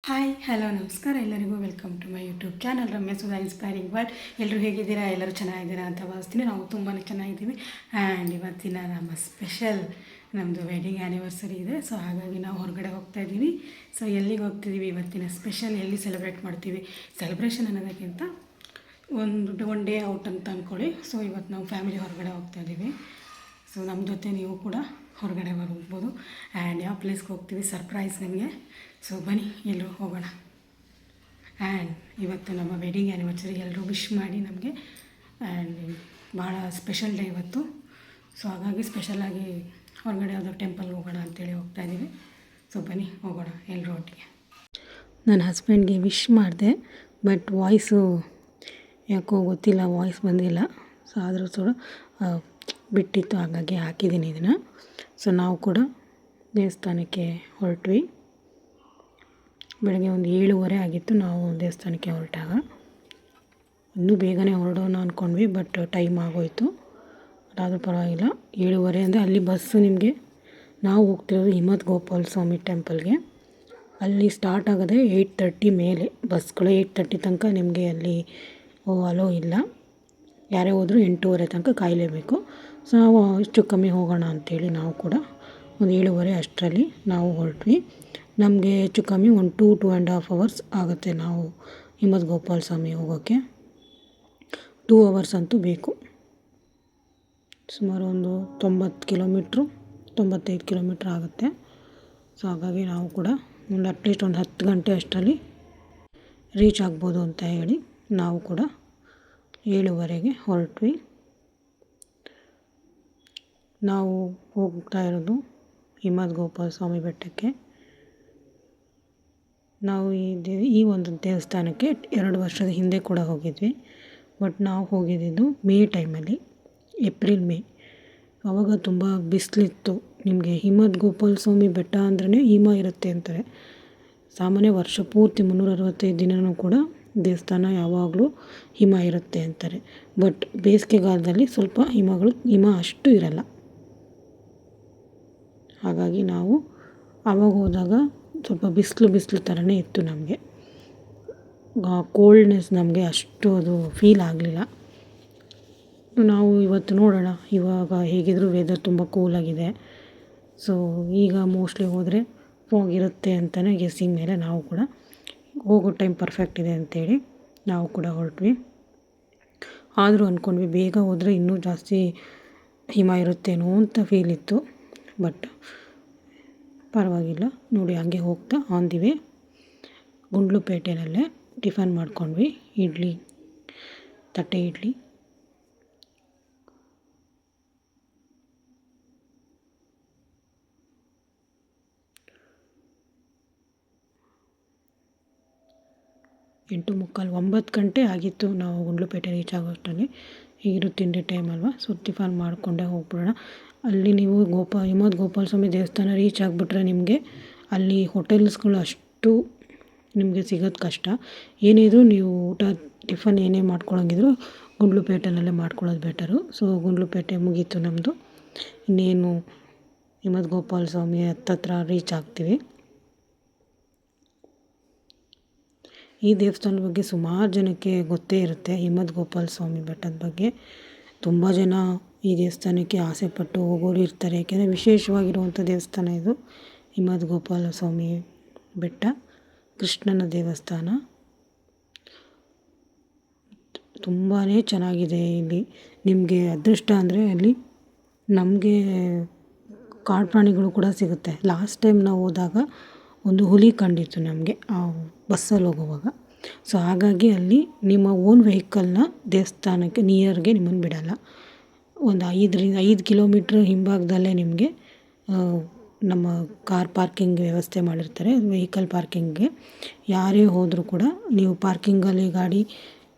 Hi hello ನಮಸ್ಕಾರ ಎಲ್ಲರಿಗೂ welcome to my YouTube channel Ramya Sudha inspiring world. ಎಲ್ಲರೂ ಹೇಗಿದ್ದೀರಾ? ಎಲ್ಲರೂ ಚೆನ್ನಾಗಿದ್ದೀರಾ ಅಂತ ಭಾವಿಸ್ತೀನಿ. ನಾವು ತುಂಬಾ ಚೆನ್ನಾಗಿದ್ದೀವಿ. ಆ್ಯಂಡ್ ಇವತ್ತಿನ ನಮ್ಮ ಸ್ಪೆಷಲ್ ನಮ್ಮದು ವೆಡ್ಡಿಂಗ್ ಆ್ಯನಿವರ್ಸರಿ ಇದೆ. ಸೊ ಹಾಗಾಗಿ ನಾವು ಹೊರಗಡೆ ಹೋಗ್ತಾ ಇದ್ದೀವಿ. ಸೊ ಎಲ್ಲಿಗೆ ಹೋಗ್ತಿದ್ದೀವಿ, ಇವತ್ತಿನ ಸ್ಪೆಷಲ್ ಎಲ್ಲಿ ಸೆಲೆಬ್ರೇಟ್ ಮಾಡ್ತೀವಿ, ಸೆಲೆಬ್ರೇಷನ್ ಅನ್ನೋದಕ್ಕಿಂತ ಒನ್ ಡೇ ಔಟ್ ಅಂತ ಅಂದ್ಕೊಳ್ಳಿ. ಸೊ ಇವತ್ತು ನಾವು ಫ್ಯಾಮಿಲಿ ಹೊರಗಡೆ ಹೋಗ್ತಾ ಇದ್ದೀವಿ. ಸೊ ನಮ್ಮ ಜೊತೆ ನೀವು ಕೂಡ ಹೊರಗಡೆ ಹೋಗ್ಬೋದು. ಆ್ಯಂಡ್ ಯಾವ ಪ್ಲೇಸ್ಗೆ ಹೋಗ್ತೀವಿ ಸರ್ಪ್ರೈಸ್ ನಿಮಗೆ. ಸೊ ಬನ್ನಿ ಎಲ್ಲರೂ ಹೋಗೋಣ. ಆ್ಯಂಡ್ ಇವತ್ತು ನಮ್ಮ ವೆಡ್ಡಿಂಗ್ ಆ್ಯನಿವರ್ಸರಿ, ಎಲ್ಲರೂ ವಿಶ್ ಮಾಡಿ ನಮಗೆ. ಆ್ಯಂಡ್ ಭಾಳ ಸ್ಪೆಷಲ್ ಡೇ ಇವತ್ತು. ಸೊ ಹಾಗಾಗಿ ಸ್ಪೆಷಲಾಗಿ ಹೊರಗಡೆ ಯಾವುದೋ ಟೆಂಪಲ್ಗೆ ಹೋಗೋಣ ಅಂತೇಳಿ ಹೋಗ್ತಾ ಇದ್ದೀವಿ. ಸೊ ಬನ್ನಿ ಹೋಗೋಣ ಎಲ್ಲರೂ ಒಟ್ಟಿಗೆ. ನನ್ನ ಹಸ್ಬೆಂಡ್ಗೆ ವಿಶ್ ಮಾಡಿದೆ, ಬಟ್ ವಾಯ್ಸು ಯಾಕೋ ಗೊತ್ತಿಲ್ಲ, ವಾಯ್ಸ್ ಬಂದಿಲ್ಲ. ಸೊ ಆದರೂ ಕೂಡ ಬಿಟ್ಟಿತ್ತು, ಹಾಗಾಗಿ ಹಾಕಿದ್ದೀನಿ ಇದನ್ನು. ಸೊ ನಾವು ಕೂಡ ದೇವಸ್ಥಾನಕ್ಕೆ ಹೊರಟ್ವಿ. ಬೆಳಗ್ಗೆ ಒಂದು 7:30 ಆಗಿತ್ತು ನಾವು ದೇವಸ್ಥಾನಕ್ಕೆ ಹೊರಟಾಗ. ಇನ್ನೂ ಬೇಗನೆ ಹೊರಡೋಣ ಅಂದ್ಕೊಂಡ್ವಿ, ಬಟ್ ಟೈಮ್ ಆಗೋಯಿತು. ಅದಾದರೂ ಪರವಾಗಿಲ್ಲ. 7:30 ಅಂದರೆ ಅಲ್ಲಿ ಬಸ್ಸು ನಿಮಗೆ, ನಾವು ಹೋಗ್ತಿರೋದು ಹಿಮತ್ ಗೋಪಾಲ ಸ್ವಾಮಿ ಟೆಂಪಲ್ಗೆ. ಅಲ್ಲಿ ಸ್ಟಾರ್ಟ್ ಆಗೋದೆ 8:30 ಮೇಲೆ ಬಸ್ಗಳು. 8:30 ತನಕ ನಿಮಗೆ ಅಲ್ಲಿ ಅಲೋ ಇಲ್ಲ. ಯಾರೇ ಹೋದರೂ 8:30 ತನಕ ಕಾಯಲೇಬೇಕು. ಸೊ ನಾವು ಇಷ್ಟು ಕಮ್ಮಿ ಹೋಗೋಣ ಅಂಥೇಳಿ ನಾವು ಕೂಡ ಒಂದು 7:30 ಅಷ್ಟರಲ್ಲಿ ನಾವು ಹೊರಟ್ವಿ. ನಮಗೆ ಹೆಚ್ಚು ಕಮ್ಮಿ ಒಂದು 2.5 ಅವರ್ಸ್ ಆಗುತ್ತೆ ನಾವು ಹಿಮತ್ ಗೋಪಾಲ ಸ್ವಾಮಿ ಹೋಗೋಕ್ಕೆ. 2 ಅವರ್ಸ್ ಅಂತೂ ಬೇಕು. ಸುಮಾರು ಒಂದು 95 ಕಿಲೋಮೀಟ್ರ್ ಆಗುತ್ತೆ. ಸೊ ಹಾಗಾಗಿ ನಾವು ಕೂಡ ಅಟ್ಲೀಸ್ಟ್ ಒಂದು 10 ಗಂಟೆ ಅಷ್ಟರಲ್ಲಿ ರೀಚ್ ಆಗ್ಬೋದು ಅಂತ ಹೇಳಿ ನಾವು ಕೂಡ 7:30ಗೆ ಹೊರಟ್ವಿ. ನಾವು ಹೋಗ್ತಾ ಇರೋದು ಹಿಮತ್ ಗೋಪಾಲ ಸ್ವಾಮಿ ಬೆಟ್ಟಕ್ಕೆ. ನಾವು ಈ ಒಂದು ದೇವಸ್ಥಾನಕ್ಕೆ 2 ವರ್ಷದ ಹಿಂದೆ ಕೂಡ ಹೋಗಿದ್ವಿ. ಬಟ್ ನಾವು ಹೋಗಿದ್ದು ಮೇ ಟೈಮಲ್ಲಿ, ಏಪ್ರಿಲ್ ಮೇ. ಆವಾಗ ತುಂಬ ಬಿಸಿಲಿತ್ತು. ನಿಮಗೆ ಹಿಮತ್ ಗೋಪಾಲ ಸ್ವಾಮಿ ಬೆಟ್ಟ ಅಂದ್ರೇ ಹಿಮ ಇರುತ್ತೆ ಅಂತಾರೆ. ಸಾಮಾನ್ಯ ವರ್ಷ ಪೂರ್ತಿ 365 ದಿನವೂ ಕೂಡ ದೇವಸ್ಥಾನ ಯಾವಾಗಲೂ ಹಿಮ ಇರುತ್ತೆ ಅಂತಾರೆ. ಬಟ್ ಬೇಸಿಗೆಗಾಲದಲ್ಲಿ ಸ್ವಲ್ಪ ಹಿಮ ಅಷ್ಟು ಇರಲ್ಲ. ಹಾಗಾಗಿ ನಾವು ಆವಾಗ ಹೋದಾಗ ಸ್ವಲ್ಪ ಬಿಸಿಲು ಥರನೇ ಇತ್ತು. ನಮಗೆ ಕೋಲ್ಡ್ನೆಸ್ ನಮಗೆ ಅಷ್ಟು ಅದು ಫೀಲ್ ಆಗಲಿಲ್ಲ. ನಾವು ಇವತ್ತು ನೋಡೋಣ, ಇವಾಗ ಹೇಗಿದ್ದರೂ ವೆದರ್ ತುಂಬ ಕೂಲಾಗಿದೆ. ಸೊ ಈಗ ಮೋಸ್ಟ್ಲಿ ಹೋದರೆ ಫಾಗ್ ಇರುತ್ತೆ ಅಂತಲೇ ಗೆಸ್ಸಿಂಗ್ ಮೇಲೆ ನಾವು ಕೂಡ ಹೋಗೋ ಟೈಮ್ ಪರ್ಫೆಕ್ಟ್ ಇದೆ ಅಂಥೇಳಿ ನಾವು ಕೂಡ ಹೊರಟ್ವಿ. ಆದರೂ ಅಂದ್ಕೊಂಡ್ವಿ ಬೇಗ ಹೋದರೆ ಇನ್ನೂ ಜಾಸ್ತಿ ಹಿಮ ಇರುತ್ತೇನೋ ಅಂತ ಫೀಲ್ ಇತ್ತು. ಬಟ್ ಪರವಾಗಿಲ್ಲ. ನೋಡಿ ಹಂಗೆ ಹೋಗ್ತಾ ಆನ್ ದಿ ವೇ ಗುಂಡ್ಲುಪೇಟೆನಲ್ಲೇ ಟಿಫನ್ ಮಾಡ್ಕೊಂಡ್ವಿ. ತಟ್ಟೆ ಇಡ್ಲಿ. ಎಂಟು ಮುಕ್ಕಾಲು 9 ಗಂಟೆ ಆಗಿತ್ತು ನಾವು ಗುಂಡ್ಲುಪೇಟೆ ರೀಚ್ ಆಗೋಷ್ಟರಲ್ಲಿ. ಈಗಿರೋ ತಿಂಡಿ ಟೈಮ್ ಅಲ್ವಾ. ಸೊ ಟಿಫನ್ ಮಾಡಿಕೊಂಡೇ ಹೋಗ್ಬಿಡೋಣ. ಅಲ್ಲಿ ನೀವು ಹಿಮತ್ ಗೋಪಾಲ ಸ್ವಾಮಿ ದೇವಸ್ಥಾನ ರೀಚ್ ಆಗಿಬಿಟ್ರೆ ನಿಮಗೆ ಅಲ್ಲಿ ಹೋಟೆಲ್ಸ್ಗಳು ಅಷ್ಟು ನಿಮಗೆ ಸಿಗೋದು ಕಷ್ಟ. ಏನಿದ್ರು ನೀವು ಊಟ ಟಿಫನ್ ಏನೇ ಮಾಡ್ಕೊಳ್ಳೋಂಗಿದ್ರು ಗುಂಡ್ಲುಪೇಟೆನಲ್ಲೇ ಮಾಡ್ಕೊಳ್ಳೋದು ಬೆಟರು. ಸೊ ಗುಂಡ್ಲುಪೇಟೆ ಮುಗೀತು ನಮ್ಮದು. ಇನ್ನೇನು ಹಿಮತ್ ಗೋಪಾಲ ಸ್ವಾಮಿ ಹತ್ತತ್ರ ರೀಚ್ ಆಗ್ತೀವಿ. ಈ ದೇವಸ್ಥಾನದ ಬಗ್ಗೆ ಸುಮಾರು ಜನಕ್ಕೆ ಗೊತ್ತೇ ಇರುತ್ತೆ. ಹಿಮತ್ ಗೋಪಾಲ ಸ್ವಾಮಿ ಬೆಟ್ಟದ ಬಗ್ಗೆ ತುಂಬ ಜನ ಈ ದೇವಸ್ಥಾನಕ್ಕೆ ಆಸೆಪಟ್ಟು ಹೋಗೋರು ಇರ್ತಾರೆ. ಏಕೆಂದರೆ ವಿಶೇಷವಾಗಿರುವಂಥ ದೇವಸ್ಥಾನ ಇದು. ಹಿಮತ್ ಗೋಪಾಲ ಸ್ವಾಮಿ ಬೆಟ್ಟ ಕೃಷ್ಣನ ದೇವಸ್ಥಾನ. ತುಂಬಾ ಚೆನ್ನಾಗಿದೆ. ಇಲ್ಲಿ ನಿಮಗೆ ಅದೃಷ್ಟ ಅಂದರೆ ಅಲ್ಲಿ ನಮಗೆ ಕಾಡು ಪ್ರಾಣಿಗಳು ಕೂಡ ಸಿಗುತ್ತೆ. ಲಾಸ್ಟ್ ಟೈಮ್ ನಾವು ಹೋದಾಗ ಒಂದು ಹುಲಿ ಕಂಡಿತ್ತು ನಮಗೆ ಆ ಬಸ್ಸಲ್ಲಿ ಹೋಗುವಾಗ. ಸೊ ಹಾಗಾಗಿ ಅಲ್ಲಿ ನಿಮ್ಮ ಓನ್ ವೆಹಿಕಲ್ನ ದೇವಸ್ಥಾನಕ್ಕೆ ನಿಯರ್ಗೆ ನಿಮ್ಮನ್ನು ಬಿಡಲ್ಲ. ಒಂದು 5 ಕಿಲೋಮೀಟ್ರ್ ಹಿಂಭಾಗದಲ್ಲೇ ನಿಮಗೆ ನಮ್ಮ ಕಾರ್ ಪಾರ್ಕಿಂಗ್ ವ್ಯವಸ್ಥೆ ಮಾಡಿರ್ತಾರೆ. ವೆಹಿಕಲ್ ಪಾರ್ಕಿಂಗ್ಗೆ ಯಾರೇ ಹೋದರೂ ಕೂಡ ನೀವು ಪಾರ್ಕಿಂಗಲ್ಲಿ ಗಾಡಿ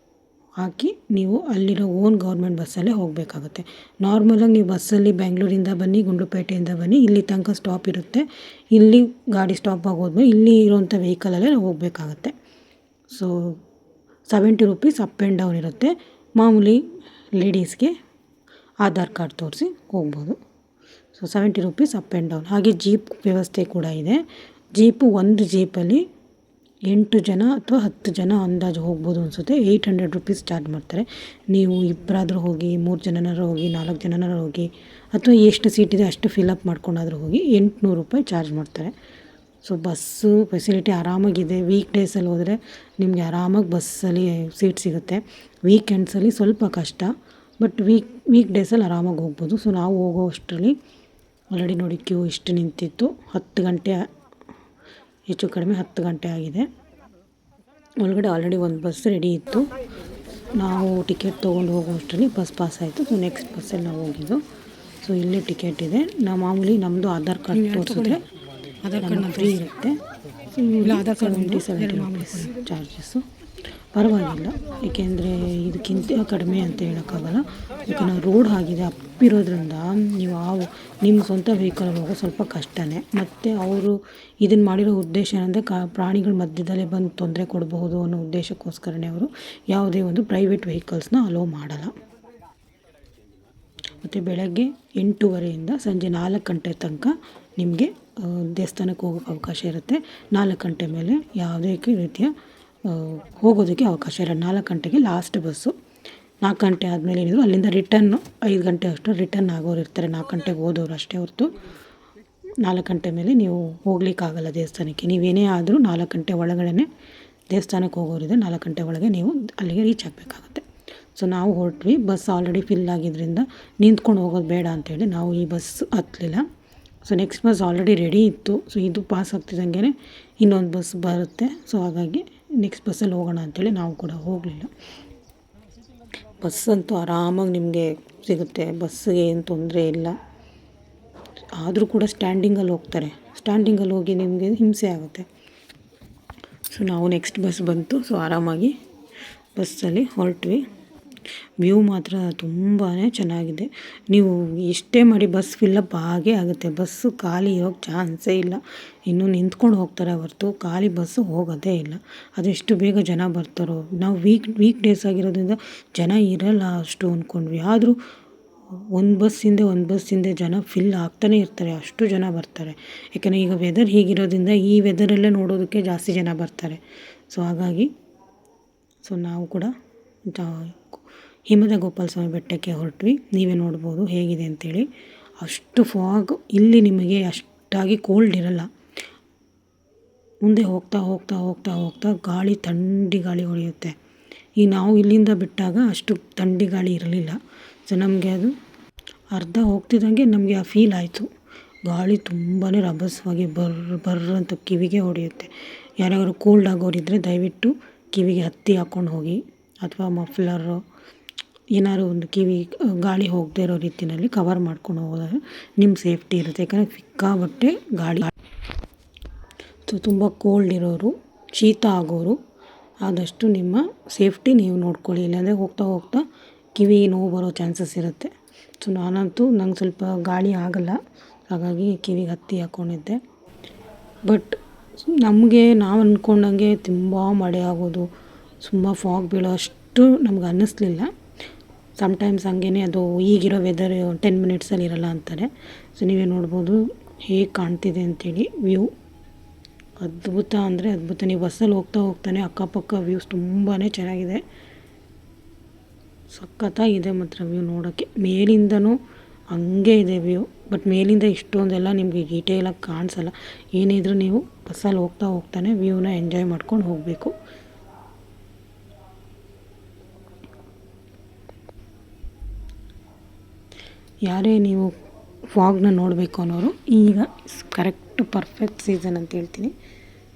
ಹಾಕಿ ನೀವು ಅಲ್ಲಿರೋ ಓನ್ ಗೌರ್ಮೆಂಟ್ ಬಸ್ಸಲ್ಲೇ ಹೋಗಬೇಕಾಗುತ್ತೆ. ನಾರ್ಮಲಾಗಿ ನೀವು ಬಸ್ಸಲ್ಲಿ ಬೆಂಗಳೂರಿಂದ ಬನ್ನಿ, ಗುಂಡ್ಲುಪೇಟೆಯಿಂದ ಬನ್ನಿ, ಇಲ್ಲಿ ತನಕ ಸ್ಟಾಪ್ ಇರುತ್ತೆ. ಇಲ್ಲಿ ಗಾಡಿ ಸ್ಟಾಪ್ ಆಗೋದ್ಮೇಲೆ ಇಲ್ಲಿ ಇರೋವಂಥ ವೆಹಿಕಲಲ್ಲೇ ನಾವು ಹೋಗಬೇಕಾಗತ್ತೆ. So 70 rupees up and down ಇರುತ್ತೆ. ಮಾಮೂಲಿ ಲೇಡೀಸ್ಗೆ ಆಧಾರ್ ಕಾರ್ಡ್ ತೋರಿಸಿ ಹೋಗ್ಬೋದು. So 70 rupees up and down. ಹಾಗೆ ಜೀಪ್ ವ್ಯವಸ್ಥೆ ಕೂಡ ಇದೆ. ಒಂದು ಜೀಪಲ್ಲಿ 8 ಜನ ಅಥವಾ 10 ಜನ ಅಂದಾಜು ಹೋಗ್ಬೋದು ಅನಿಸುತ್ತೆ. 800 ರುಪೀಸ್ ಚಾರ್ಜ್ ಮಾಡ್ತಾರೆ. ನೀವು ಇಬ್ಬರಾದರೂ ಹೋಗಿ, 3 ಜನನಾರು ಹೋಗಿ, 4 ಜನನಾರು ಹೋಗಿ, ಅಥವಾ ಎಷ್ಟು ಸೀಟ್ ಇದೆ ಅಷ್ಟು ಫಿಲಪ್ ಮಾಡ್ಕೊಂಡಾದರೂ ಹೋಗಿ 800 ರೂಪಾಯಿ ಚಾರ್ಜ್ ಮಾಡ್ತಾರೆ. ಸೊ ಬಸ್ಸು ಫೆಸಿಲಿಟಿ ಆರಾಮಾಗಿದೆ. ವೀಕ್ ಡೇಸಲ್ಲಿ ಹೋದರೆ ನಿಮಗೆ ಆರಾಮಾಗಿ ಬಸ್ಸಲ್ಲಿ ಸೀಟ್ ಸಿಗುತ್ತೆ. ವೀಕೆಂಡ್ಸಲ್ಲಿ ಸ್ವಲ್ಪ ಕಷ್ಟ, ಬಟ್ ವೀಕ್ ಡೇಸಲ್ಲಿ ಆರಾಮಾಗಿ ಹೋಗ್ಬೋದು. ಸೊ ನಾವು ಹೋಗೋ ಅಷ್ಟರಲ್ಲಿ ಆಲ್ರೆಡಿ ನೋಡಿ ಕ್ಯೂ ಇಷ್ಟು ನಿಂತಿತ್ತು. 10 ಗಂಟೆ, ಹೆಚ್ಚು ಕಡಿಮೆ 10 ಗಂಟೆ ಆಗಿದೆ. ಒಳಗಡೆ ಆಲ್ರೆಡಿ ಒಂದು ಬಸ್ ರೆಡಿ ಇತ್ತು. ನಾವು ಟಿಕೆಟ್ ತೊಗೊಂಡು ಹೋಗೋ ಅಷ್ಟರಲ್ಲಿ ಬಸ್ ಪಾಸ್ ಆಯಿತು. ಸೊ ನೆಕ್ಸ್ಟ್ ಬಸ್ಸಲ್ಲಿ ನಾವು ಹೋಗಿದ್ದು. ಸೊ ಇಲ್ಲೇ ಟಿಕೆಟ್ ಇದೆ. ನಾವು ಮಾಮೂಲಿ ನಮ್ಮದು ಆಧಾರ್ ಕಾರ್ಡ್ ತೋರಿಸಿದ್ರೆ ಆಧಾರ್ ಕಾರ್ಡ್ ಫ್ರೀ ಇರುತ್ತೆ. Aadhaar card 70 rupees charges. ಪರವಾಗಿಲ್ಲ, ಏಕೆಂದರೆ ಇದಕ್ಕಿಂತ ಕಡಿಮೆ ಅಂತ ಹೇಳೋಕ್ಕಾಗಲ್ಲ. ಯಾಕಂದರೆ ರೋಡ್ ಆಗಿದೆ, ಅಪ್ಪಿರೋದ್ರಿಂದ ನೀವು ನಿಮ್ಮ ಸ್ವಂತ ವೆಹಿಕಲಲ್ಲಿ ಹೋಗೋ ಸ್ವಲ್ಪ ಕಷ್ಟನೇ. ಮತ್ತು ಅವರು ಇದನ್ನು ಮಾಡಿರೋ ಉದ್ದೇಶ ಏನಂದರೆ ಪ್ರಾಣಿಗಳ ಮಧ್ಯದಲ್ಲೇ ಬಂದು ತೊಂದರೆ ಕೊಡಬಹುದು ಅನ್ನೋ ಉದ್ದೇಶಕ್ಕೋಸ್ಕರನೇ ಅವರು ಯಾವುದೇ ಒಂದು ಪ್ರೈವೇಟ್ ವೆಹಿಕಲ್ಸ್ನ ಅಲೋ ಮಾಡಲ್ಲ. ಮತ್ತು ಬೆಳಗ್ಗೆ 8:30ಯಿಂದ ಸಂಜೆ 4 ಗಂಟೆ ತನಕ ನಿಮಗೆ ದೇವಸ್ಥಾನಕ್ಕೆ ಹೋಗೋಕ್ಕೆ ಅವಕಾಶ ಇರುತ್ತೆ. 4 ಗಂಟೆ ಮೇಲೆ ಯಾವುದೇ ರೀತಿಯ ಹೋಗೋದಕ್ಕೆ ಅವಕಾಶ ಇರೋದು. 4 ಗಂಟೆಗೆ ಲಾಸ್ಟ್ ಬಸ್ಸು. 4 ಗಂಟೆ ಆದಮೇಲೆ ಏನಿದ್ರು ಅಲ್ಲಿಂದ ರಿಟರ್ನು 5 ಗಂಟೆ ಅಷ್ಟು ರಿಟರ್ನ್ ಆಗೋರು ಇರ್ತಾರೆ. 4 ಗಂಟೆಗೆ ಹೋದವರು ಅಷ್ಟೇ ಹೊರತು 4 ಗಂಟೆ ಮೇಲೆ ನೀವು ಹೋಗ್ಲಿಕ್ಕಾಗಲ್ಲ ದೇವಸ್ಥಾನಕ್ಕೆ. ನೀವೇನೇ ಆದರೂ 4 ಗಂಟೆ ಒಳಗಡೆ ದೇವಸ್ಥಾನಕ್ಕೆ ಹೋಗೋರಿದೆ. 4 ಗಂಟೆ ಒಳಗೆ ನೀವು ಅಲ್ಲಿಗೆ ರೀಚ್ ಆಗಬೇಕಾಗುತ್ತೆ. ಸೊ ನಾವು ಹೊರಟ್ವಿ. ಬಸ್ ಆಲ್ರೆಡಿ ಫಿಲ್ ಆಗಿದ್ದರಿಂದ ನಿಂತ್ಕೊಂಡು ಹೋಗೋದು ಬೇಡ ಅಂತೇಳಿ ನಾವು ಈ ಬಸ್ ಹತ್ತಲಿಲ್ಲ. So next bus already ready ಇತ್ತು. ಸೊ ಇದು ಪಾಸ್ ಆಗ್ತಿದ್ದಂಗೆ ಇನ್ನೊಂದು ಬಸ್ ಬರುತ್ತೆ. ಸೊ ಹಾಗಾಗಿ ನೆಕ್ಸ್ಟ್ ಬಸ್ಸಲ್ಲಿ ಹೋಗೋಣ ಅಂಥೇಳಿ ನಾವು ಕೂಡ ಹೋಗಲಿಲ್ಲ. ಬಸ್ಸಂತೂ ಆರಾಮಾಗಿ ನಿಮಗೆ ಸಿಗುತ್ತೆ. ಬಸ್ಸಿಗೆ ಏನು ತೊಂದರೆ ಇಲ್ಲ. ಆದರೂ ಕೂಡ ಸ್ಟ್ಯಾಂಡಿಂಗಲ್ಲಿ ಹೋಗ್ತಾರೆ. ಸ್ಟ್ಯಾಂಡಿಂಗಲ್ಲಿ ಹೋಗಿ ನಿಮಗೆ ಹಿಂಸೆ ಆಗುತ್ತೆ. ಸೊ ನಾವು ನೆಕ್ಸ್ಟ್ ಬಸ್ ಬಂತು. ಸೊ ಆರಾಮಾಗಿ ಬಸ್ಸಲ್ಲಿ ಹೊರಟ್ವಿ. ವ್ಯೂ ಮಾತ್ರ ತುಂಬಾ ಚೆನ್ನಾಗಿದೆ. ನೀವು ಎಷ್ಟೇ ಮಾಡಿ ಬಸ್ ಫಿಲ್ಲಪ್ ಆಗೇ ಆಗುತ್ತೆ. ಬಸ್ಸು ಖಾಲಿ ಇರೋಕ್ಕೆ ಚಾನ್ಸೇ ಇಲ್ಲ. ಇನ್ನೂ ನಿಂತ್ಕೊಂಡು ಹೋಗ್ತಾರೆ ಹೊರತು ಖಾಲಿ ಬಸ್ಸು ಹೋಗೋದೇ ಇಲ್ಲ. ಅದೆಷ್ಟು ಬೇಗ ಜನ ಬರ್ತಾರೋ. ನಾವು ವೀಕ್ ಡೇಸ್ ಆಗಿರೋದ್ರಿಂದ ಜನ ಇರಲ್ಲ ಅಷ್ಟು ಅಂದ್ಕೊಂಡ್ವಿ. ಆದರೂ ಒಂದು ಬಸ್ ಹಿಂದೆ ಜನ ಫಿಲ್ ಆಗ್ತಾನೆ ಇರ್ತಾರೆ. ಅಷ್ಟು ಜನ ಬರ್ತಾರೆ. ಯಾಕಂದರೆ ಈಗ ವೆದರ್ ಹೀಗಿರೋದ್ರಿಂದ ಈ ವೆದರಲ್ಲೇ ನೋಡೋದಕ್ಕೆ ಜಾಸ್ತಿ ಜನ ಬರ್ತಾರೆ. ಸೊ ಹಾಗಾಗಿ ನಾವು ಕೂಡ ಹಿಮದ ಗೋಪಾಲ ಸ್ವಾಮಿ ಬೆಟ್ಟಕ್ಕೆ ಹೊರಟ್ವಿ. ನೀವೇ ನೋಡ್ಬೋದು ಹೇಗಿದೆ ಅಂತೇಳಿ. ಅಷ್ಟು ಫಾಗ್ ಇಲ್ಲಿ ನಿಮಗೆ ಅಷ್ಟಾಗಿ ಕೋಲ್ಡ್ ಇರಲ್ಲ. ಮುಂದೆ ಹೋಗ್ತಾ ಗಾಳಿ ಥಂಡಿ ಗಾಳಿ ಹೊಡೆಯುತ್ತೆ. ಈಗ ನಾವು ಇಲ್ಲಿಂದ ಬಿಟ್ಟಾಗ ಅಷ್ಟು ಥಂಡಿ ಗಾಳಿ ಇರಲಿಲ್ಲ. ಸೊ ನಮಗೆ ಅದು ಅರ್ಧ ಹೋಗ್ತಿದ್ದಂಗೆ ನಮಗೆ ಆ ಫೀಲ್ ಆಯಿತು. ಗಾಳಿ ತುಂಬಾ ರಭಸವಾಗಿ ಬರ್ರ ಅಂತ ಕಿವಿಗೆ ಹೊಡೆಯುತ್ತೆ. ಯಾರಾದರೂ ಕೋಲ್ಡ್ ಆಗೋರಿದ್ದರೆ ದಯವಿಟ್ಟು ಕಿವಿಗೆ ಹತ್ತಿ ಹಾಕ್ಕೊಂಡು ಹೋಗಿ, ಅಥವಾ ಮಫ್ಲರು ಏನಾದ್ರು ಒಂದು ಕಿವಿ ಗಾಳಿ ಹೋಗದೇ ಇರೋ ರೀತಿಯಲ್ಲಿ ಕವರ್ ಮಾಡ್ಕೊಂಡು ಹೋದರೆ ನಿಮ್ಮ ಸೇಫ್ಟಿ ಇರುತ್ತೆ. ಯಾಕಂದರೆ ಸಿಕ್ಕಾಪಟ್ಟೆ ಗಾಳಿ. ಸೊ ತುಂಬ ಕೋಲ್ಡ್ ಇರೋರು, ಶೀತ ಆಗೋರು ಆದಷ್ಟು ನಿಮ್ಮ ಸೇಫ್ಟಿ ನೀವು ನೋಡ್ಕೊಳ್ಳಿ. ಇಲ್ಲಾಂದರೆ ಹೋಗ್ತಾ ಕಿವಿ ನೋವು ಬರೋ ಚಾನ್ಸಸ್ ಇರುತ್ತೆ. ಸೊ ನಂಗೆ ಸ್ವಲ್ಪ ಗಾಳಿ ಆಗಲ್ಲ, ಹಾಗಾಗಿ ಕಿವಿಗೆ ಹತ್ತಿ ಹಾಕ್ಕೊಂಡಿದ್ದೆ. ಬಟ್ ನಾವು ಅಂದ್ಕೊಂಡಂಗೆ ತುಂಬ ಮಳೆ ಆಗೋದು, ತುಂಬ ಫಾಗ್ ಬೀಳೋ ಅಷ್ಟು ನಮ್ಗೆ ಅನ್ನಿಸ್ಲಿಲ್ಲ. ಸಮ್ಟೈಮ್ಸ್ ಹಂಗೇ ಅದು ಈಗಿರೋ ವೆದರ್ 10 ಮಿನಿಟ್ಸಲ್ಲಿ ಇರಲ್ಲ ಅಂತಾರೆ. ಸೊ ನೀವೇ ನೋಡ್ಬೋದು ಹೇಗೆ ಕಾಣ್ತಿದೆ ಅಂಥೇಳಿ. ವ್ಯೂ ಅದ್ಭುತ ಅಂದರೆ ಅದ್ಭುತ. ನೀವು ಬಸ್ಸಲ್ಲಿ ಹೋಗ್ತಾನೆ ಅಕ್ಕಪಕ್ಕ ವ್ಯೂಸ್ ತುಂಬಾ ಚೆನ್ನಾಗಿದೆ. ಸಖತ್ತಾಗಿದೆ ಮಾತ್ರ ವ್ಯೂ ನೋಡೋಕ್ಕೆ. ಮೇಲಿಂದನೂ ಹಂಗೆ ಇದೆ ವ್ಯೂ. ಬಟ್ ಮೇಲಿಂದ ಇಷ್ಟೊಂದೆಲ್ಲ ನಿಮಗೆ ಡೀಟೇಲಾಗಿ ಕಾಣಿಸಲ್ಲ. ಏನಿದ್ರು ನೀವು ಬಸ್ಸಲ್ಲಿ ಹೋಗ್ತಾನೆ ವ್ಯೂನ ಎಂಜಾಯ್ ಮಾಡ್ಕೊಂಡು ಹೋಗಬೇಕು. ಯಾರೇ ನೀವು ಫಾಗ್ನ ನೋಡಬೇಕು ಅನ್ನೋರು ಈಗ ಕರೆಕ್ಟ್ ಪರ್ಫೆಕ್ಟ್ ಸೀಸನ್ ಅಂತ ಹೇಳ್ತೀನಿ.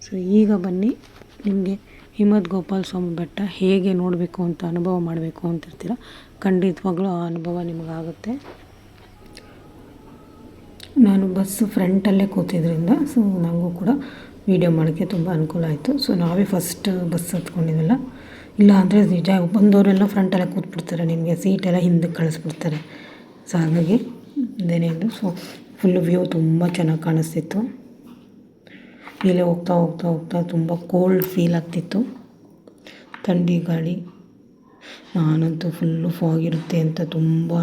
ಸೊ ಈಗ ಬನ್ನಿ, ನಿಮಗೆ ಹಿಮದ ಗೋಪಾಲ ಸ್ವಾಮಿ ಬೆಟ್ಟ ಹೇಗೆ ನೋಡಬೇಕು ಅಂತ ಅನುಭವ ಮಾಡಬೇಕು ಅಂತಿರ್ತೀರ, ಖಂಡಿತವಾಗ್ಲೂ ಆ ಅನುಭವ ನಿಮಗಾಗುತ್ತೆ. ನಾನು ಬಸ್ಸು ಫ್ರಂಟಲ್ಲೇ ಕೂತಿದ್ರಿಂದ ಸೊ ನನಗೂ ಕೂಡ ವೀಡಿಯೋ ಮಾಡೋಕ್ಕೆ ತುಂಬ ಅನುಕೂಲ ಆಯಿತು. ಸೊ ನಾವೇ ಫಸ್ಟ್ ಬಸ್ ಹತ್ಕೊಂಡಿದ್ವಲ್ಲ, ಇಲ್ಲ ಅಂದರೆ ನಿಜ ಬಂದವರೆಲ್ಲ ಫ್ರಂಟಲ್ಲೇ ಕೂತ್ಬಿಡ್ತಾರೆ, ನಿಮಗೆ ಸೀಟೆಲ್ಲ ಹಿಂದಕ್ಕೆ ಕಳಿಸ್ಬಿಡ್ತಾರೆ. ಸೊ ಹಾಗಾಗಿ ಇದೇನೇನು. ಸೊ ಫುಲ್ಲು ವ್ಯೂ ತುಂಬ ಚೆನ್ನಾಗಿ ಕಾಣಿಸ್ತಿತ್ತು. ಮೇಲೆ ಹೋಗ್ತಾ ತುಂಬ ಕೋಲ್ಡ್ ಫೀಲ್ ಆಗ್ತಿತ್ತು, ಥಂಡಿ ಗಾಳಿ. ನಾನಂತೂ ಫುಲ್ಲು ಫಾಗ್ ಇರುತ್ತೆ ಅಂತ ತುಂಬಾ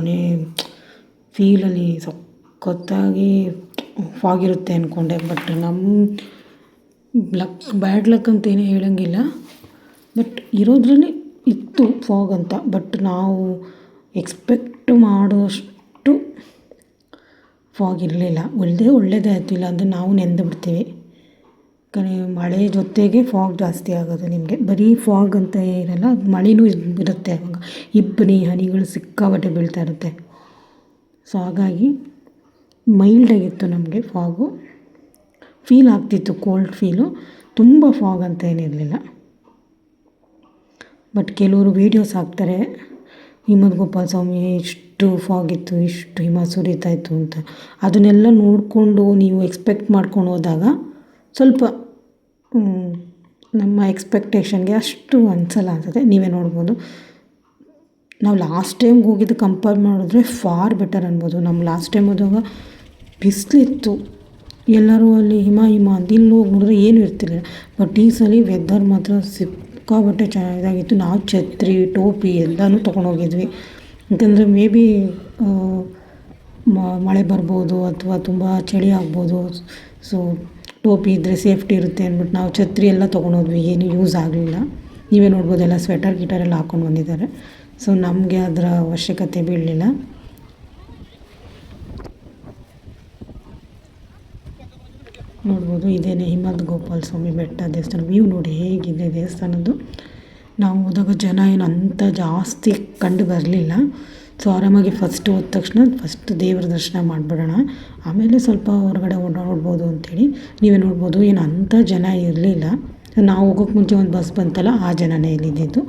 ಫೀಲಲ್ಲಿ ಸಖತ್ತಾಗಿ ಫಾಗ್ ಇರುತ್ತೆ ಅಂದ್ಕೊಂಡೆ. ಬಟ್ ಬ್ಯಾಡ್ ಲಕ್ ಅಂತೇನೇ ಹೇಳೋಂಗಿಲ್ಲ, ಬಟ್ ಇರೋದ್ರಲ್ಲಿ ಇತ್ತು ಫಾಗ್ ಅಂತ. ಬಟ್ ನಾವು ಎಕ್ಸ್ಪೆಕ್ಟ್ ಮಾಡೋಷ್ಟು ಫಾಗ್ ಇರಲಿಲ್ಲ. ಒಳ್ಳೆಯದೇ ಆಯಿತು, ಇಲ್ಲ ಅಂದರೆ ನಾವು ನೆಂದು ಬಿಡ್ತೀವಿ. ಯಾಕಂದರೆ ಮಳೆ ಜೊತೆಗೆ ಫಾಗ್ ಜಾಸ್ತಿ ಆಗೋದು ನಿಮಗೆ. ಬರೀ ಫಾಗ್ ಅಂತ ಇರಲ್ಲ, ಮಳೆನೂ ಇರುತ್ತೆ. ಅವಾಗ ಇಬ್ಬನಿ ಹನಿಗಳು ಸಿಕ್ಕಾಪಟ್ಟೆ ಬೀಳ್ತಾ ಇರುತ್ತೆ. ಸೊ ಹಾಗಾಗಿ ಮೈಲ್ಡಾಗಿತ್ತು ನಮಗೆ ಫಾಗು. ಫೀಲ್ ಆಗ್ತಿತ್ತು, ಕೋಲ್ಡ್ ಫೀಲು. ತುಂಬ ಫಾಗ್ ಅಂತ ಏನಿರಲಿಲ್ಲ. ಬಟ್ ಕೆಲವರು ವೀಡಿಯೋಸ್ ಹಾಕ್ತಾರೆ, ಹಿಮದ ಗೋಪಾಲ ಸ್ವಾಮಿ ಇಷ್ಟು ಫಾಗ್ ಇತ್ತು, ಇಷ್ಟು ಹಿಮ ಸುರಿತಾಯಿತ್ತು ಅಂತ. ಅದನ್ನೆಲ್ಲ ನೋಡಿಕೊಂಡು ನೀವು ಎಕ್ಸ್ಪೆಕ್ಟ್ ಮಾಡ್ಕೊಂಡು ಹೋದಾಗ ಸ್ವಲ್ಪ ನಮ್ಮ ಎಕ್ಸ್ಪೆಕ್ಟೇಷನ್ಗೆ ಅಷ್ಟು ಅನಿಸಲ್ಲ ಅನ್ಸುತ್ತೆ. ನೀವೇ ನೋಡ್ಬೋದು. ನಾವು ಲಾಸ್ಟ್ ಟೈಮ್ಗೆ ಹೋಗಿದ್ದು ಕಂಪೇರ್ ಮಾಡಿದ್ರೆ ಫಾರ್ ಬೆಟರ್ ಅನ್ಬೋದು. ನಮ್ಮ ಲಾಸ್ಟ್ ಟೈಮ್ ಹೋದಾಗ ಬಿಸಿಲಿತ್ತು, ಎಲ್ಲರೂ ಅಲ್ಲಿ ಹಿಮ ಅಂತ. ಇಲ್ಲಿ ಹೋಗಿ ನೋಡಿದ್ರೆ ಏನೂ ಇರ್ತಿರ್ಲಿಲ್ಲ. ಬಟ್ ಈ ಸಲ ವೆದರ್ ಮಾತ್ರ ಸಿಕ್ಕಾಪಟ್ಟೆ ಚೆನ್ನಾಗಿತ್ತು. ನಾವು ಛತ್ರಿ, ಟೋಪಿ ಎಲ್ಲನೂ ತೊಗೊಂಡೋಗಿದ್ವಿ. ಯಾಕಂದರೆ ಮೇ ಬಿ ಮಳೆ ಬರ್ಬೋದು ಅಥವಾ ತುಂಬ ಚಳಿ ಆಗ್ಬೋದು. ಸೊ ಟೋಪಿ ಇದ್ದರೆ ಸೇಫ್ಟಿ ಇರುತ್ತೆ ಅಂದ್ಬಿಟ್ಟು ನಾವು ಛತ್ರಿ ಎಲ್ಲ ತೊಗೊಂಡೋದ್ವಿ. ಏನೂ ಯೂಸ್ ಆಗಲಿಲ್ಲ. ನೀವೇ ನೋಡ್ಬೋದು, ಎಲ್ಲ ಸ್ವೆಟರ್ ಗಿಟರೆಲ್ಲ ಹಾಕ್ಕೊಂಡು ಬಂದಿದ್ದಾರೆ. ಸೊ ನಮಗೆ ಅದರ ಅವಶ್ಯಕತೆ ಬೀಳಲಿಲ್ಲ. ನೋಡ್ಬೋದು, ಇದೇನೇ ಹಿಮದ ಗೋಪಾಲ ಸ್ವಾಮಿ ಬೆಟ್ಟ ದೇವಸ್ಥಾನ. ವ್ಯೂ ನೋಡಿ ಹೇಗಿದೆ ದೇವಸ್ಥಾನದ್ದು. ನಾವು ಹೋದಾಗ ಜನ ಏನು ಅಂಥ ಜಾಸ್ತಿ ಕಂಡು ಬರಲಿಲ್ಲ. ಸೊ ಆರಾಮಾಗಿ ಫಸ್ಟ್ ಹೋದ ತಕ್ಷಣ ದೇವ್ರ ದರ್ಶನ ಮಾಡಿಬಿಡೋಣ, ಆಮೇಲೆ ಸ್ವಲ್ಪ ಹೊರಗಡೆ ಓಡಾಡ್ಬೋದು ಅಂಥೇಳಿ. ನೀವೇ ನೋಡ್ಬೋದು, ಏನು ಅಂಥ ಜನ ಇರಲಿಲ್ಲ. ನಾವು ಹೋಗೋಕ್ಕೆ ಮುಂಚೆ ಒಂದು ಬಸ್ ಬಂತಲ್ಲ, ಆ ಜನನೇ ಇಲ್ಲಿದ್ದು.